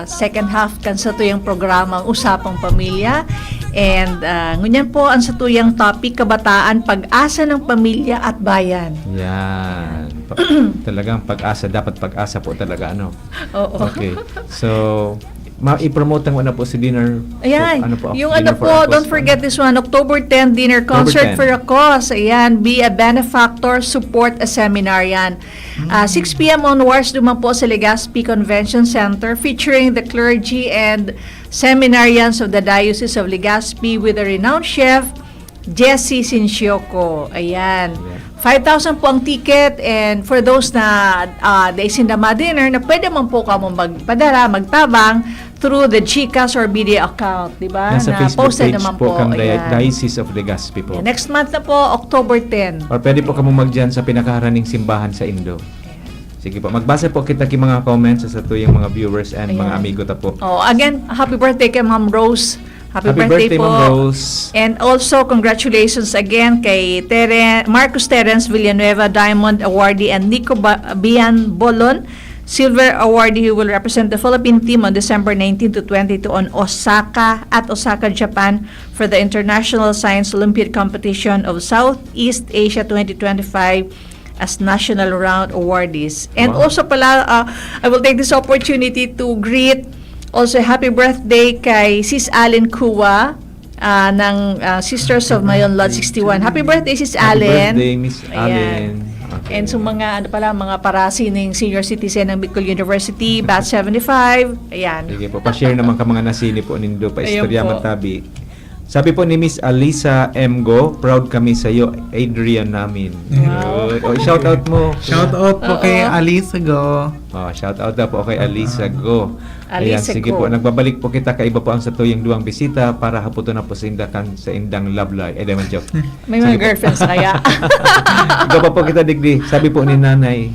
Second half kan sa tuyang programang Usapang Pamilya. And ngunyan po ang sa tuyang topic, kabataan, pag-asa ng pamilya at bayan. Yan. Talagang pag-asa, dapat pag-asa po talaga, ano? Oo. Okay. So, i-promote ang po si dinner. Ayan, yung dinner po, don't forget this one, October 10, dinner concert for a cause. Ayan, be a benefactor, support a seminarian. 6 p.m. onwards, duman po sa Legazpi Convention Center, featuring the clergy and seminarians of the Diocese of Legazpi with a renowned chef, Jesse Sinchoco. Ayan. 5,000 po ang ticket, and for those na Daisindama dinner, na pwede man po kamo magpadala, magtabang through the GCash or BDO account, di ba? Nasa na Facebook posted page naman po kang Ayan. Diocese of Legazpi po. Yeah, next month na po, October 10. Or pwede po kamo magdyan sa pinakaharaning simbahan sa Indo. Sige po, magbasa po kita ki mga comments sa tuyong mga viewers and mga amigo ta po. Oh, again, happy birthday kay Ma'am Rose. Happy birthday po. Ma'am Rose. And also, congratulations again kay Marcus Terence Villanueva, Diamond Awardee, and Nico Bian Bolon, Silver Awardee, who will represent the Philippine team on December 19 to 22 on Osaka, Japan, for the International Science Olympiad Competition of Southeast Asia 2025 as National Round Awardees. And also pala, I will take this opportunity to greet also happy birthday kay Sis Allen Kuwa ng Sisters of Mayon Lot 61. Happy birthday, Sis Allen. Happy birthday, Miss Allen. And so mga mga parasining senior citizen ng Bicol University, batch 75. Ayan. Sige po, pa-share naman ka mga nasini po nindo pa Ayun istorya po. Matabi. Sabi po ni Miss Alisa M. Go, proud kami sa iyo, Adrian namin. Good. O, shout out mo. Shout out po kay Alisa Go. Oh, shout out daw po kay Alisa Go. Ayan, Alisa sige Go. po. Nagbabalik po kita kaiba po ang sa tuyong duwang bisita para haputon na po sa indakan sa indang love life. Naman joke. May mga girlfriends kaya. Ikaw pa po kita digdi. Sabi po ni Nanay,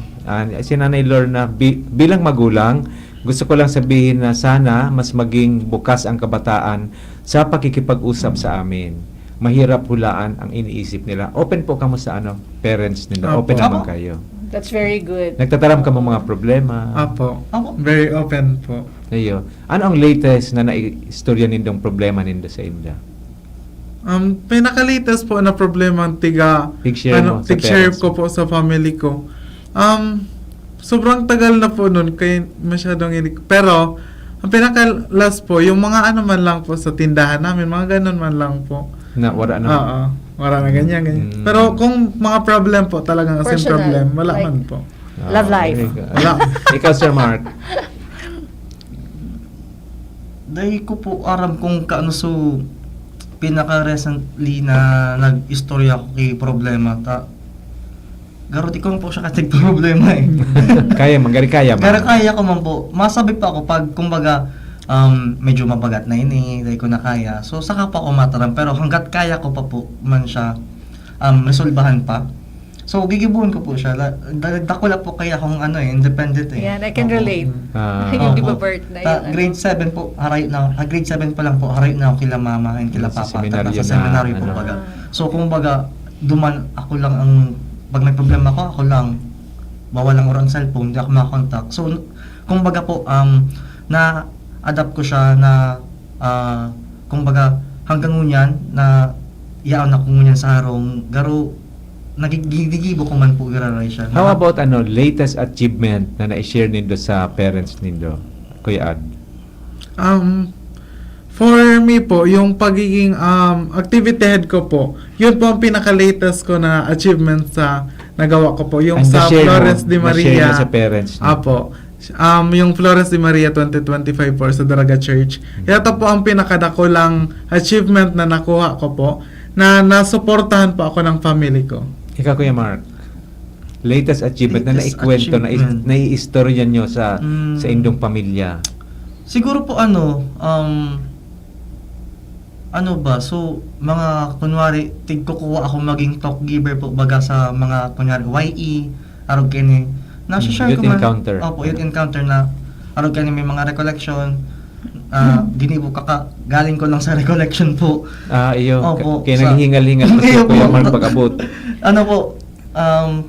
si Nanay Lorna, bilang magulang, gusto ko lang sabihin na sana mas maging bukas ang kabataan sa pakikipag-usap sa amin. Mahirap hulaan ang iniisip nila. Open po kamo sa parents nila. Open naman kayo. That's very good. Nagtataram ka mga problema. Apo. Very open po. Ayo. Ano ang latest na naistorya nindong problema nindo sa inda? Pinaka-latest po na problema ang Tig-share mo sa tig-share parents ko po sa family ko. Sobrang tagal na po nun, kaya masyadong pero ang pinaka-last po, yung mga man lang po sa tindahan namin, mga ganun man lang po. Na wala na. Oo. Wala na ganyan. Pero kung mga problem po, talagang as in Personal, problem, wala like- man po. Love life. Wala. Ikaw, Sir Mark. Dahil ko po aram kung kaano so pinaka-recently na nag-istorya ko kay problema. Garo di ko po siya katig problema eh. Kaya man, kaya man. Pero kaya ko man po. Masabi pa ako pag kumbaga medyo mabagat na ini, dahil ko na kaya. So saka pa ako mataram. Pero hanggat kaya ko pa po man siya resolbahan pa. So gigibuhan ko po siya. Dakula po kaya akong independent eh. Yan, I can relate. Yung di ba birth na yun. Grade 7 po, haray na, grade 7 pa lang po, haray na ako kila mama and kila Sa papa. seminaryo Sa seminaryo po na, baga. So kung baga, duman ako lang ang, pag may problema ako lang, bawal lang orang cellphone, hindi ako makakontakt. So kung baga po, na-adapt ko siya na, kung baga, hanggang ngunyan, na iyaan ako ngunyan sa harong, garo, nagigibo ko man po gararay siya. How about latest achievement na na-share nindo sa parents nindo? Kuya Ad. For me po, yung pagiging activity head ko po, yun po ang pinaka-latest ko na achievement sa nagawa ko po. Yung And sa na-share Flores mo- de na-share Maria. mo sa parents niyo. Apo. Yung Flores de Maria 2025 po sa Daraga Church. Ito po ang pinakadakulang achievement na nakuha ko po, na nasuportahan po ako ng family ko. Ikaw, Kuya Mark. Latest achievement na Latest naikwento, achievement. nai-istorya nyo sa indong pamilya. Siguro po so mga kunwari tigkukuha ako maging talk giver po baga sa mga kunwari YE arog kini nasi-share Youth ko man encounter. Opo, youth encounter na arog kini may mga recollection ginibo galing ko lang sa recollection po. Iyo. Opo, Kaya sa- naghihingal-hingal pa si Iyo Kuya po. Mark pag-abot.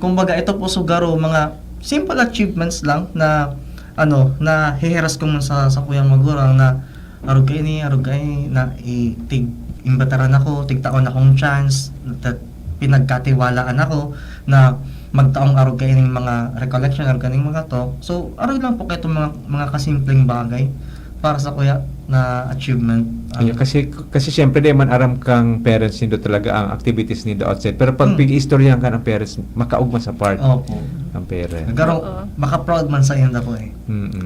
Kumbaga ito po sugaro mga simple achievements lang na na hihiras ko man sa kuyang magurang na arog kay na imbataran ako, tigtaon akong chance, pinagkatiwalaan ako na magtaong arog kay ning mga recollection arog kaning mga to. So arog lang po kay mga kasimpleng bagay para sa kuya na achievement. Kasi syempre di man aram kang parents nindo talaga ang activities nindo outside. Pero pag pig-istoryahan ka ng parents, makaugma sa part Opo. ng parents. Garo maka-proud man sa inyo po eh.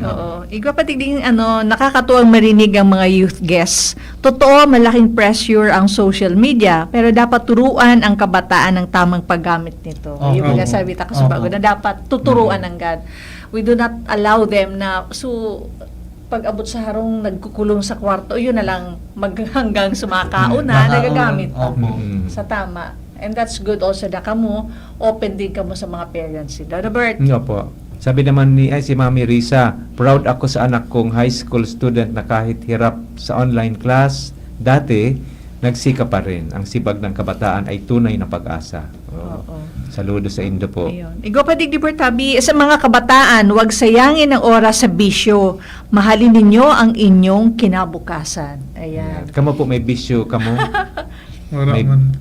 Oo. Igwa pati din nakakatuwang marinig ang mga youth guests. Totoo, malaking pressure ang social media, pero dapat turuan ang kabataan ng tamang paggamit nito. Yung mga sabi ta kasi bago na dapat tuturuan ang God. We do not allow them na pag-abot sa harong nagkukulong sa kwarto, yun na lang hanggang sumakaon na nagagamit sa tama. And that's good also na kamo open din kamo sa mga parents nila. Bert? Opo. Sabi naman si Mami Risa, proud ako sa anak kong high school student na kahit hirap sa online class, dati nagsika pa rin. Ang sibag ng kabataan ay tunay na pag-asa. Saludo sa Indo po. Ayun. Igo pa digdi Tabi, sa mga kabataan, huwag sayangin ang oras sa bisyo. Mahalin ninyo ang inyong kinabukasan. Ayan. Kamo po may bisyo, kamo? Wala May- man.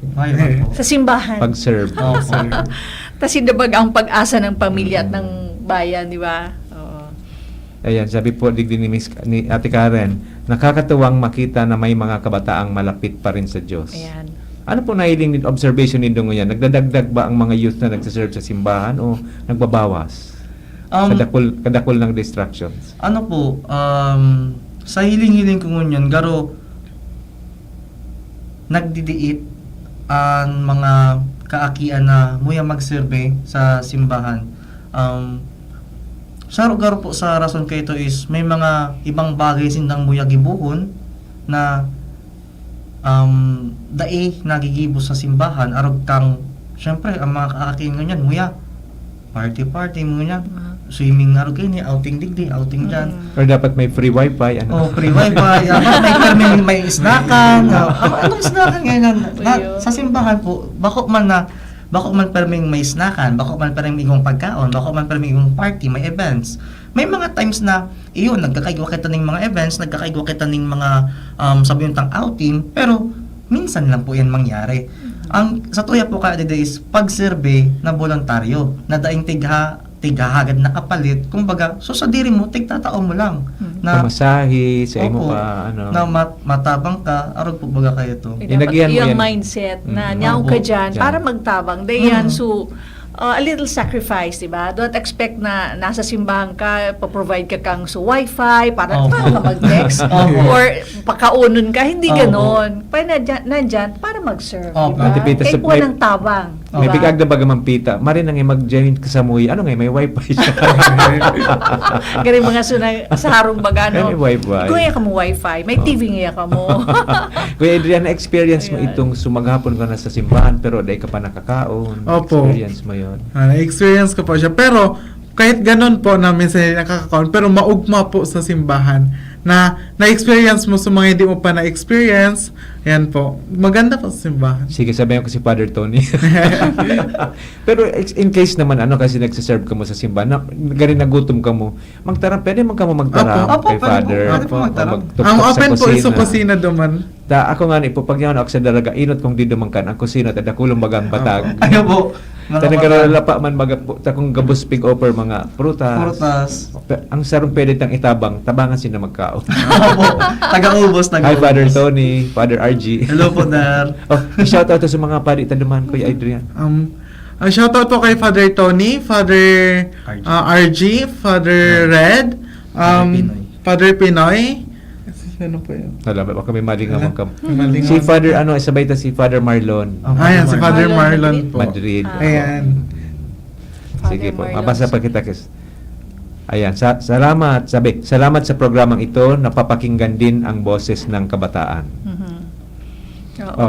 Sa simbahan. Pag-serve. Tapos indabag ang pag-asa ng pamilya at ng bayan, di ba? Oo. Ayan, sabi po digdi ni Ate Karen, nakakatuwang makita na may mga kabataang malapit pa rin sa Diyos. Ayan. Ano po nailing observation nindo ngayon? Nagdadagdag ba ang mga youth na nagsaserve sa simbahan o nagbabawas? Kadakol ng distractions. Ano po, sa hiling-hiling ko ngunyan, garo nagdidiit ang mga kaakian na muya magserbe sa simbahan. Sa garo po sa rason kay ito is may mga ibang bagay sindang muya gibuhon na dae nagigibo sa simbahan arog kang syempre ang mga kaakian ngunyan muya party mo yan. Swimming nga rin ni outing digdi, outing dyan. Or dapat may free wifi, ano? Oh, free wifi. may snackan. Anong snackan ngayon? Sa simbahan po, bako man perming may snackan, bako man perming igong pagkaon, bako man perming igong party, may events. May mga times na, iyon, nagkakaigwa kita ng mga events, nagkakaigwa kita ng mga sabi yung tang outing, pero minsan lang po yan mangyari. Ang sa tuya po kada is pag-survey na voluntaryo, na daing tigahagad na kapalit, kumbaga, so sa diri mo, tigtatao mo lang. Na pamasahe, sa imo pa, ano. Na matabang ka, arog po baga kayo to. Dapat yung mindset na nyaw ka dyan para magtabang. Dayan, so, a little sacrifice, diba? Don't expect na nasa simbahan ka, paprovide ka kang so wifi, para ka mag-text, or pakaunon ka, hindi ganon. Para nandyan, para mag-serve, diba? Kaya po ng tabang. May bigag na baga mampita, marin nga mag-join ka sa muy, ano nga, may wifi siya. Gari mga sa harong baga, no? May wifi. Kuya ka mo wifi, may TV nga ka mo. Kuya Adrian, na-experience mo itong sumaghapon ka na sa simbahan, pero dahil ka pa nakakaon. Opo. Experience mo yun. Na-experience ko po siya. Pero, kahit ganun po na minsan nakakakaon, pero maugma po sa simbahan na-experience mo sa mga hindi mo pa na-experience, yan po. Maganda po sa simbahan. Sige, sabihin ko si Father Tony. Pero in case naman, kasi nagsiserve ka mo sa simbahan, galing nagutom ka mo, pwede mo ka mo magtaram kay Father. Ang open po iso kusina duman. Ako nga po, pag yan ako sa dalaga, inot kong di dumangkan, ang kusina, tadakulong bagang batag. Ayaw po. Nagkaralapa man kung gabuspig offer mga prutas. Ang sarong pwede tang itabang, tabangan sila magkaon. Taga-ubos. Hi, Father Tony, Father RG. Hello po, Dar. Shout out to sa mga pari taduman, Kuya Adrian. Shout out po kay Father Tony, Father RG, Father Red, Father Pinoy. Ano po yun? Baka may malingaw ka. Si Father, sabay ta si Father Marlon. Ayan, si Father Marlon po. Madrid. Ayan. Sige po, mabasa pa kita. Ayan, salamat. Salamat sa programang ito. Napapakinggan din ang boses ng kabataan.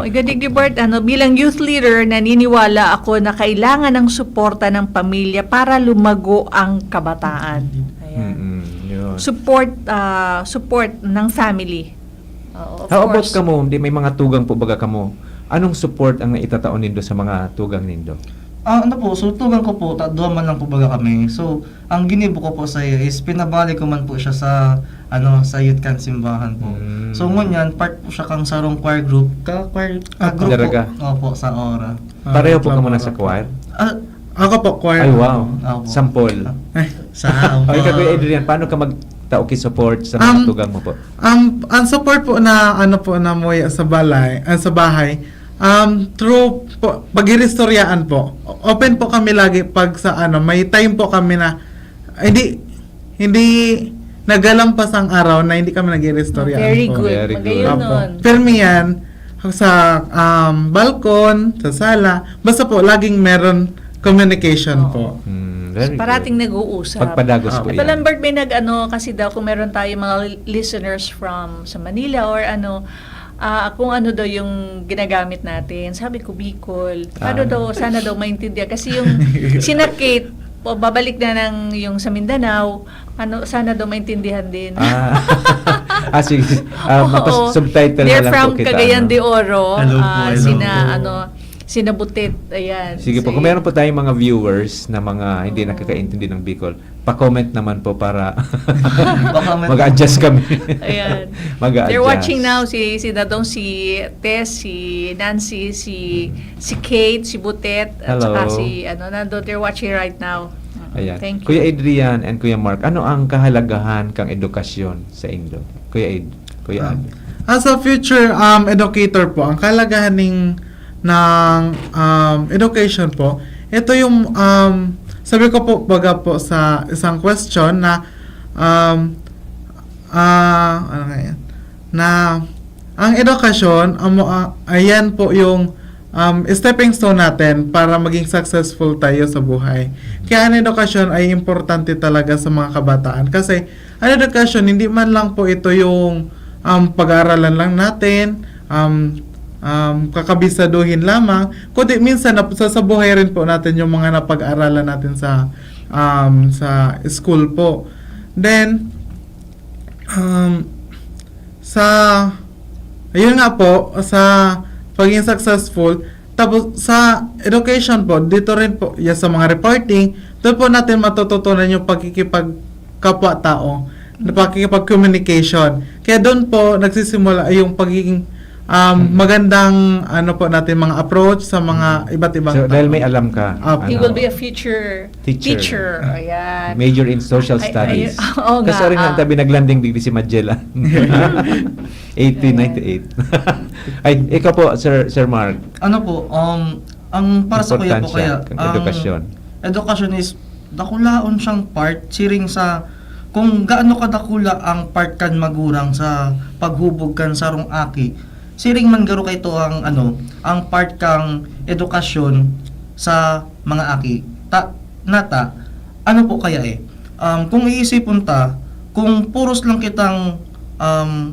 Gilbert, bilang youth leader, naniniwala ako na kailangan ng suporta ng pamilya para lumago ang kabataan. Ayan. Support ng family. How about ka mo? May mga tugang po baga ka mo? Anong support ang naitataon nindo sa mga tugang nindo? So tugang ko po, duha man lang po baga kami. So, ang ginibo ko po sa iyo is pinabalik ko man po siya sa youth camp simbahan po. So ngunyan, part po siya kang sarong choir group. Choir group po. Opo, sa Aura. Pareho po ka muna sa choir? Ako po, choir. Ay, wow. Sampol. Ay, Kuya Adrian, paano ka mag-support sa mga tugang mo po? Ang support po na na muya sa bahay, through pag-irestoryaan po. Open po kami lagi pag sa may time po kami na hindi nagalampas ang araw na hindi kami nag-irestoryaan Very po. good. Magayon nun. Permi yan sa balkon, sa sala, basta po laging meron communication po. Parating nag-uusap. Pagpadagos po yan. Lambert, may kasi daw kung meron tayo mga listeners from sa Manila or kung ano daw yung ginagamit natin. Sabi ko, Bicol. Sana daw maintindihan. Kasi yung sinakit, babalik na ng yung sa Mindanao, sana daw maintindihan din. Sige. Subtitle na They're lang from po kita. Cagayan de Oro. Hello po. Sinabutit. Ayan. Sige po, kung meron po tayong mga viewers na mga hindi nakakaintindi ng Bicol, pa-comment naman po para mag-adjust kami. Ayan. Mag-adjust. They're watching now si Dadong, si Tess, si Nancy, si Kate, si Butet, at Hello. saka si nandun. They're watching right now. Ayan. Thank you. Kuya Adrian and Kuya Mark, ano ang kahalagahan kang edukasyon sa Indo? Kuya Ad. As a future educator po, ang kalagahan ng education po, ito yung sabi ko po baga po sa isang question na ano nga yan? Na ang edukasyon, ayan po yung stepping stone natin para maging successful tayo sa buhay. Kaya ang edukasyon ay importante talaga sa mga kabataan. Kasi ang edukasyon, hindi man lang po ito yung pag-aaralan lang natin, kakabisaduhin lamang, kundi minsan sa buhay rin po natin yung mga napag-aralan natin sa school po. Then, ayun nga po, sa pagiging successful, tapos sa education po, dito rin po, sa mga reporting, doon po natin matututunan yung pagkikipagkapwa-tao, pagkikipag-communication. Kaya doon po nagsisimula yung pagiging magandang po natin mga approach sa mga iba't ibang So, dahil may alam ka. He will be a future teacher. Ayan. Major in social studies. Oo nga. Kasi rin nga tabi naglanding bibi si Magellan. 1898. Ay, ikaw po, Sir Mark. Ano po, ang para sa kuya po kaya, edukasyon. Edukasyon is, dakulaon siyang part, siring sa, kung gaano kadakula ang part kan magurang sa paghubog kan sarong aki, siring man garo kay to ang ang part kang edukasyon sa mga aki. Ano po kaya kung iisipon ta, kung puros lang kitang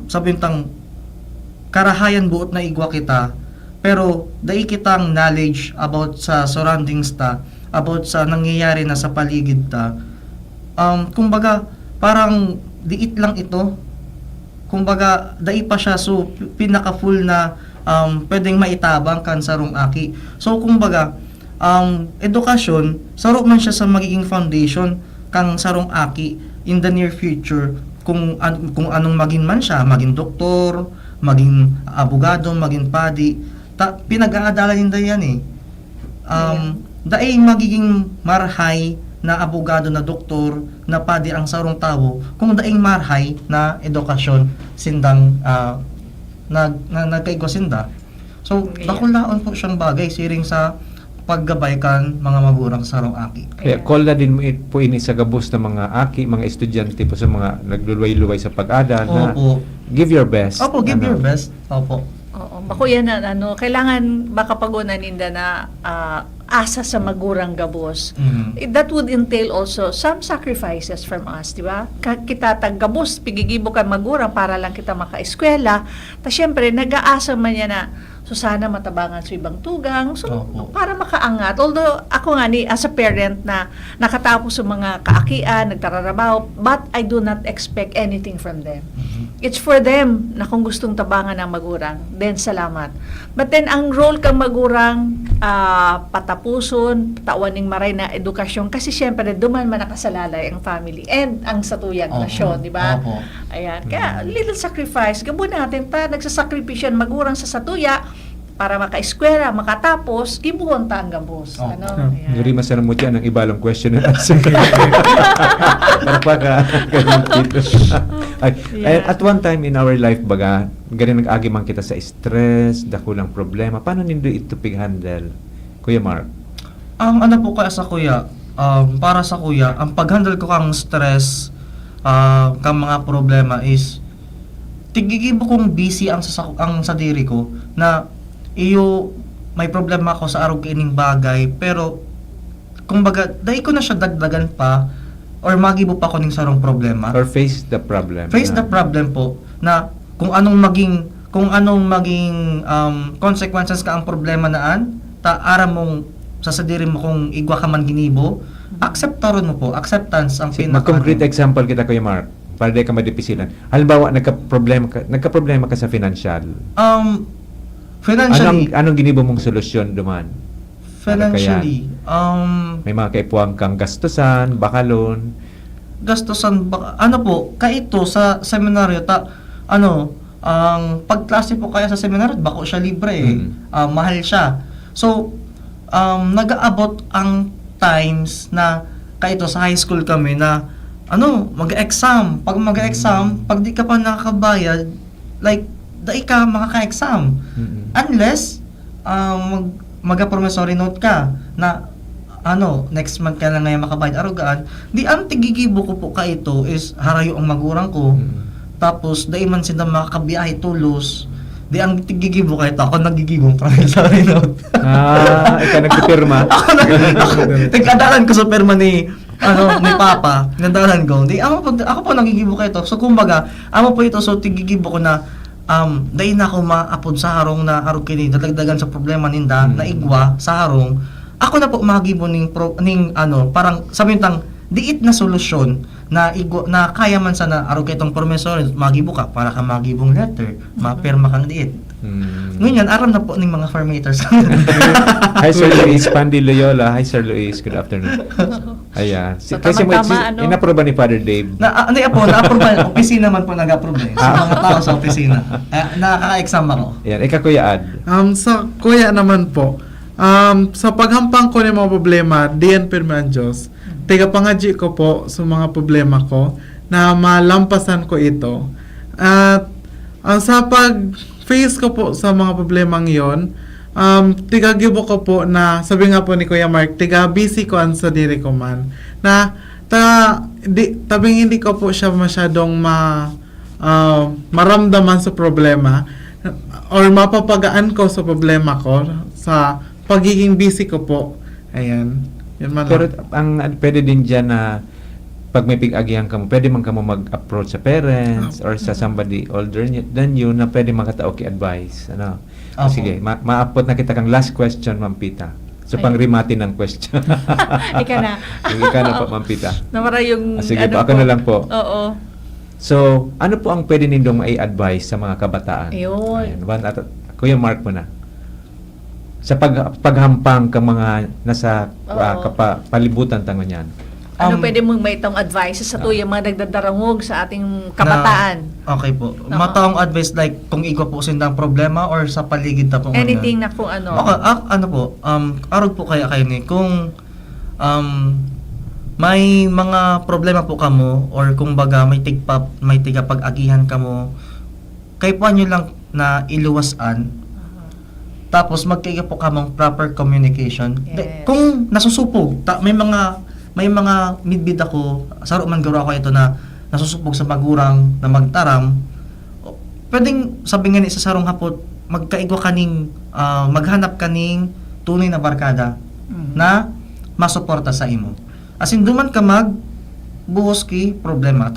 sabihin tang karahayan buot na igwa kita, pero dai kitang knowledge about sa surroundings ta, about sa nangyayari na sa paligid ta, kumbaga parang diit lang ito. Kumbaga, dai pa siya, so pinaka-full na pwedeng maitabang kan sarong aki. So, kumbaga, edukasyon, saro man siya sa magiging foundation kang sarong aki in the near future. Kung anong maging man siya, maging doktor, maging abogado, maging padi, pinag-aadalan din yan dai magiging marhay na abogado, na doktor, na padi ang sarong tao, kung daing marhay na edukasyon sindang nagkaigwa sinda. So, dakulaon po siyang bagay siring sa paggabay kan mga magurang sarong aki. Kaya call na din po ini sa gabos ng mga aki, mga estudyante po sa mga nagluluway-luway sa pag-aral na give your best. Opo, give your best. Opo. Oo, bakuya na kailangan makapagunan ninda na asa sa magurang gabos. That would entail also some sacrifices from us, di ba? Kita taggabos, pigigibo ka magurang para lang kita maka-eskwela. Ta syempre, nag-aasa man niya na so sana matabangan sa ibang tugang. So, para makaangat. Although, ako nga as a parent na nakatapos sa mga kaakian, nagtararabaho, but I do not expect anything from them. It's for them na kung gustong tabangan ng magurang, then salamat. But then, ang role kang magurang, patapuson, tawaning maray na edukasyon, kasi syempre, duman man nakasalalay ang family and ang satuyang nasyon, di ba? Ayan. Kaya, little sacrifice. Gabo natin pa, nagsasakripisyon magurang sa satuya, para maka-eskwela, makatapos, gibuhon ta ang gabos. Ngari masana mo dyan ang ibalang question and answer. At one time in our life baga, ganun nag-agi man kita sa stress, dakulang problema. Paano nindo ito pig-handle? Kuya Mark? Ano po kaya sa kuya? Para sa kuya, ang pag-handle ko kang stress, kang mga problema is, tigigibo kong busy ang sa diri ko na may problema ako sa araw kining bagay, pero kumbaga dahil ko na siya dagdagan pa or magibo pa ko ning sarong problema or face the problem. The problem po na kung anong maging consequences ka ang problema naan, ara mong sasadirin mo kung igwa ka man ginibo, acceptaron mo po, acceptance ang Mag-concrete example kita, Kuya Mark, para di ka madipisilan. Halimbawa, nagka-problema ka sa financial. Financially, anong ginibo mong solusyon duman? Financially, may mga kaipuang kang gastusan, bakalon. Ano po, kaito sa seminaryo, ang pagklase po kaya sa seminaryo, bako siya libre mahal siya. So, nag-aabot ang times na kaito sa high school kami na, mag-exam. Pag mag-exam, pag di ka pa nakakabayad, like, dai ka makaka-exam. Unless, mag-promissory note ka na next month ka lang ngayon makabayad arugaan, di ang tigigibo ko po ka ito is harayo ang magurang ko. Tapos dahil man sila makakabiyahe tulos, di ang tigigibo ka ito, ako nagigibong promissory note. Ikaw nagpipirma. Nagkadalan ko sa perma ni Papa, nagkadalan ko. Di ako po nagigibo ka ito. So kumbaga, po ito, so tigigibo ko na dahil na ako maapod sa harong na arog kini dadagdagan sa problema ninda na igwa sa harong, ako na po magibo ning parang sabi tang diit na solusyon na kaya man sana arog itong promissory magibo ka para ka magibong letter, mapirma kang diit. Ngayon, aram na po ng mga farmators. Hi Sir Luis, Pandi Loyola. Hi Sir Luis, good afternoon. Ayan. Kasi inapprove ba ni Father Dave? Na-approve. Opisina man po nag-approve sa mga tao sa opisina. Nakaka-exam ako. Ayan, ikaw Kuya Ad. Sa kuya naman po, sa paghampang ko ng mga problema, diyan pirmi ang Diyos. Tiga pangadji ko po sa mga problema ko na malampasan ko ito. At sa pag-face ko po sa mga problemang yon, tigagibo ko po na, sabi nga po ni Kuya Mark, busy ko sa diri ko man. Na tabing hindi ko po siya masyadong maramdaman sa problema or mapapagaan ko sa problema ko sa pagiging busy ko po. Ayan. Yun man. Pero pwede din dyan na pag may pig-agihan ka mo, pwede man ka mo mag-approach sa parents or sa somebody older than you na pwede makatao ki-advise. Sige, maapot na kita kang last question, Ma'am Pita. So, pangrimati ng question. Ika na. Ika na po, Ma'am Pita. Namara yung... Sige po, ako na lang po. Oo. So, ano po ang pwede nindong mai-advise sa mga kabataan? Ayun. Kuya Mark mo na. Sa paghampang ka mga nasa palibutan tangon yan. Ano pwede mong may itong advice sa tuyang mga nagdadarangog sa ating kabataan? Okay po. Mataong advice like kung igwa po sindang problema or sa paligid na po. Anything na kung ano. Okay, arog po kayo ni kung may mga problema po kamo or kung baga may tiga pag-agihan kamo, kay po nyo lang na iluwasan. Tapos magkaiga po kamong proper communication. Yes. Kung nasusupog, may mga midbid ako, saro man garo ako ito na nasusupog sa magurang na magtaram, pwedeng sabi nga ni sa sarong hapot, magkaigwa kaning, maghanap kaning tunay na barkada na masuporta sa imo. As in, duman ka buhos ki problema.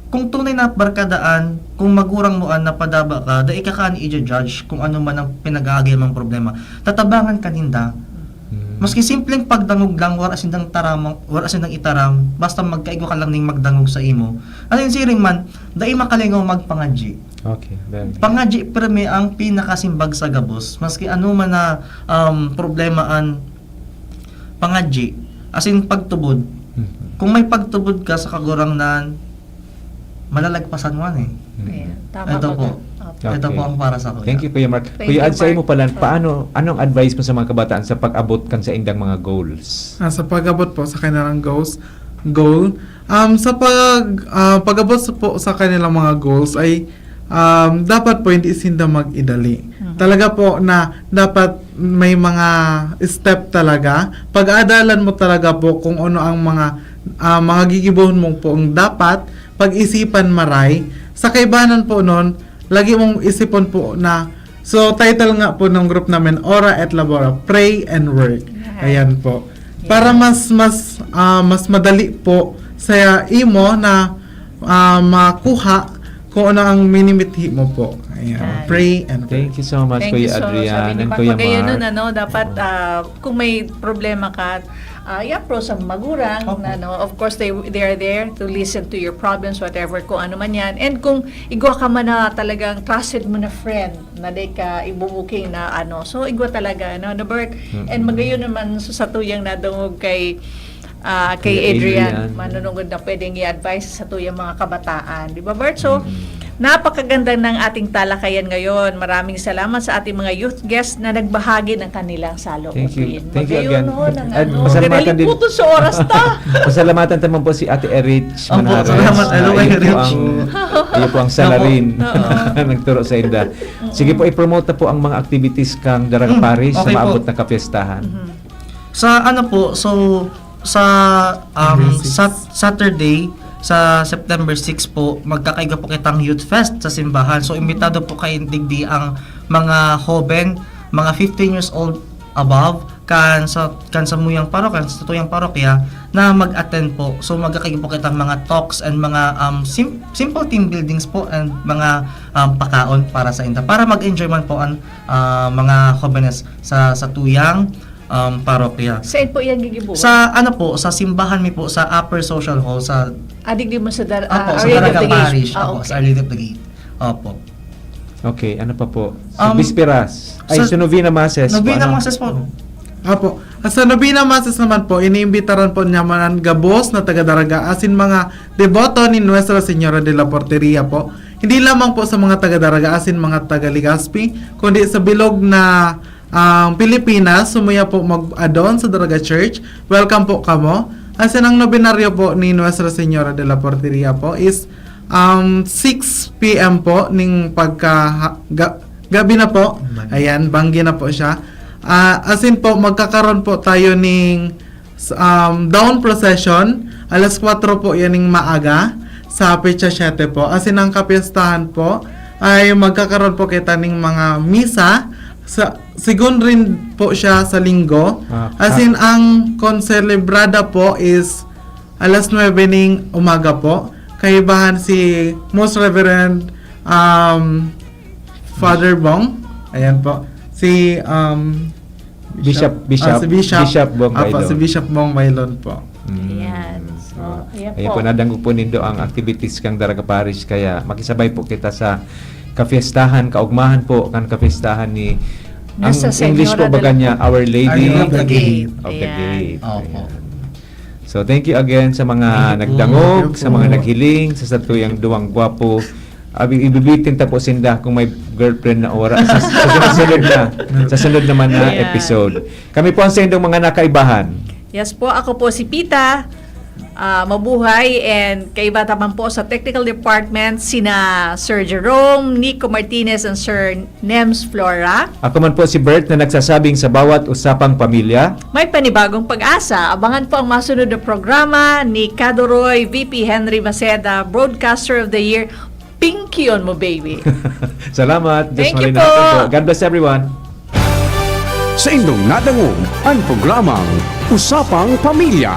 Kung tunay na barkadaan, kung magurang mo na padaba ka, da ikakaan i-judge kung ano man ang pinag-aagay mong problema. Tatabangan ka ninda. Maski simpleng pagdangog lang, wala sindang itaram, basta magkaigwa ka lang ning magdangog sa imo. Ano yung siring man, dai makalingaw magpangadji. Okay. Pangadji perme ang pinakasimbag sa gabos. Maski ano man na problemaan pangadji, as in pagtubod. Kung may pagtubod ka sa kagurangnan, malalagpasan mo Tama ito po. Okay. Ito po ang para sa kuya. Thank you, Kuya Mark. Kuya Ad, sa mo pala, anong advice mo sa mga kabataan sa pag-abot kan sa indang mga goals? Sa pag-abot po sa kanilang goal, sa pag-abot po sa kanilang mga goals ay dapat po hindi sinda mag-idali. Talaga po na dapat may mga step talaga. Pag-aadalan mo talaga po kung ano ang mga gigibuhon mo po ang dapat pag-isipan maray. Sa kaibanan po nun, lagi mong isipon po na, so title nga po ng group namin, Ora et Labora, Pray and Work. Ayan po. Para mas madali po sa imo na makuha kung ano ang minimithi mo po. Ayan. Pray and work. Thank you so much, Kuya Adrian and Kuya Mark. Dapat kung may problema ka, pro sa magurang of course they are there to listen to your problems, whatever, kung ano man yan. And kung igwa ka man na talagang trusted mo na friend na di ka ibubuking na so igwa talaga na Bert. And magayon naman sa tuyang nadungog kay Adrian, manunungod na pwedeng i-advise sa tuyang mga kabataan, di ba Bert? So napakaganda ng ating talakayan ngayon. Maraming salamat sa ating mga youth guests na nagbahagi ng kanilang salubin. Thank you again. At pasalamatan din sa oras ta. Pasalamatan naman po si Ate Erich Manaro. Salamat, hello Erich. Iyo po ang salarin nagturo sa inda. Sige po, i-promote na po ang mga activities kang Daraga Parish okay sa maabot po. na kapistahan. Sa ano po, so sa Saturday sa September 6 po, magkakaiga po kitang Youth Fest sa simbahan. So imbitado po kay Digdi ang mga hoben, mga 15 years old above kan sa muyang parokya, sa tuyang parokya na mag-attend po. So magkakaiga po kitang mga talks and mga simple team buildings po and mga pakaon para sa inda. Para mag-enjoy man po ang mga hobenes sa tuyang parokya. Saan po yan gigibuan? Sa ano po, sa simbahan mi po sa Upper Social Hall sa Adig di mo sa sa Our Lady of Daraga the Gate. Parish, Ah, sa Our Lady of the Gate. Opo. Okay, ano pa po? Sa Bisperas. Ay, sa sa Novena Masses. Novena Ano? Masses po. Apo. Sa Novena Masses naman po, iniimbitaran po niya man gabos na taga-Daraga asin mga deboto ni Nuestra Señora de la Porteria po. Hindi lamang po sa mga taga-Daraga asin mga taga-Legazpi, kundi sa bilog na Pilipinas, sumuya po mag-adon sa Daraga Church. Welcome po kamo. Asin ang nobinaryo po ni Nuestra Señora de la Porteria po is 6 p.m. po ning gabi na po. Ayan, banggi na po siya. Asin po, magkakaroon po tayo ning dawn procession. Alas 4 po yan ning maaga sa Pecha 7 po. Asin ang kapiestahan po ay magkakaroon po kita ning mga misa. Sigun rin po siya sa linggo. Asin ang konselebrada po is alas 9 ning umaga po. Kaibahan si Most Reverend Father Bong. Ayan po. Si Bishop Bong Bailon. Si Bishop Bong Bailon po. Ayan. So, Ayan po, nadanggo po nindo ang activities kang Daraga Parish, kaya makisabay po kita sa kafiestahan, kaugmahan po kan kafiestahan ni ang Nasa English po Señora baga de la- niya, Our Lady of the Gate. of the Ayan. Gate. Opo. So thank you again sa mga nagdangog, sa mga naghiling, sa satuyang duwang gwapo. Ibibitin ta po sinda kung may girlfriend na ora sa sunod naman na Ayan. episode. Kami po ang sa indong mga nakaibahan. Yes po, ako po si Pita. Mabuhay, and kaiba taman po sa technical department sina Sir Jerome, Nico Martinez, and Sir Nems Flora. Ako man po si Bert na nagsasabing sa bawat usapang pamilya. May panibagong pag-asa. Abangan po ang masunod na programa ni Kadoroy, VP Henry Maceda, Broadcaster of the Year. Pinky on mo, baby. Salamat. Thank you Marina po. Hapon God bless everyone. Sa indong nadangog ang programang Usapang Pamilya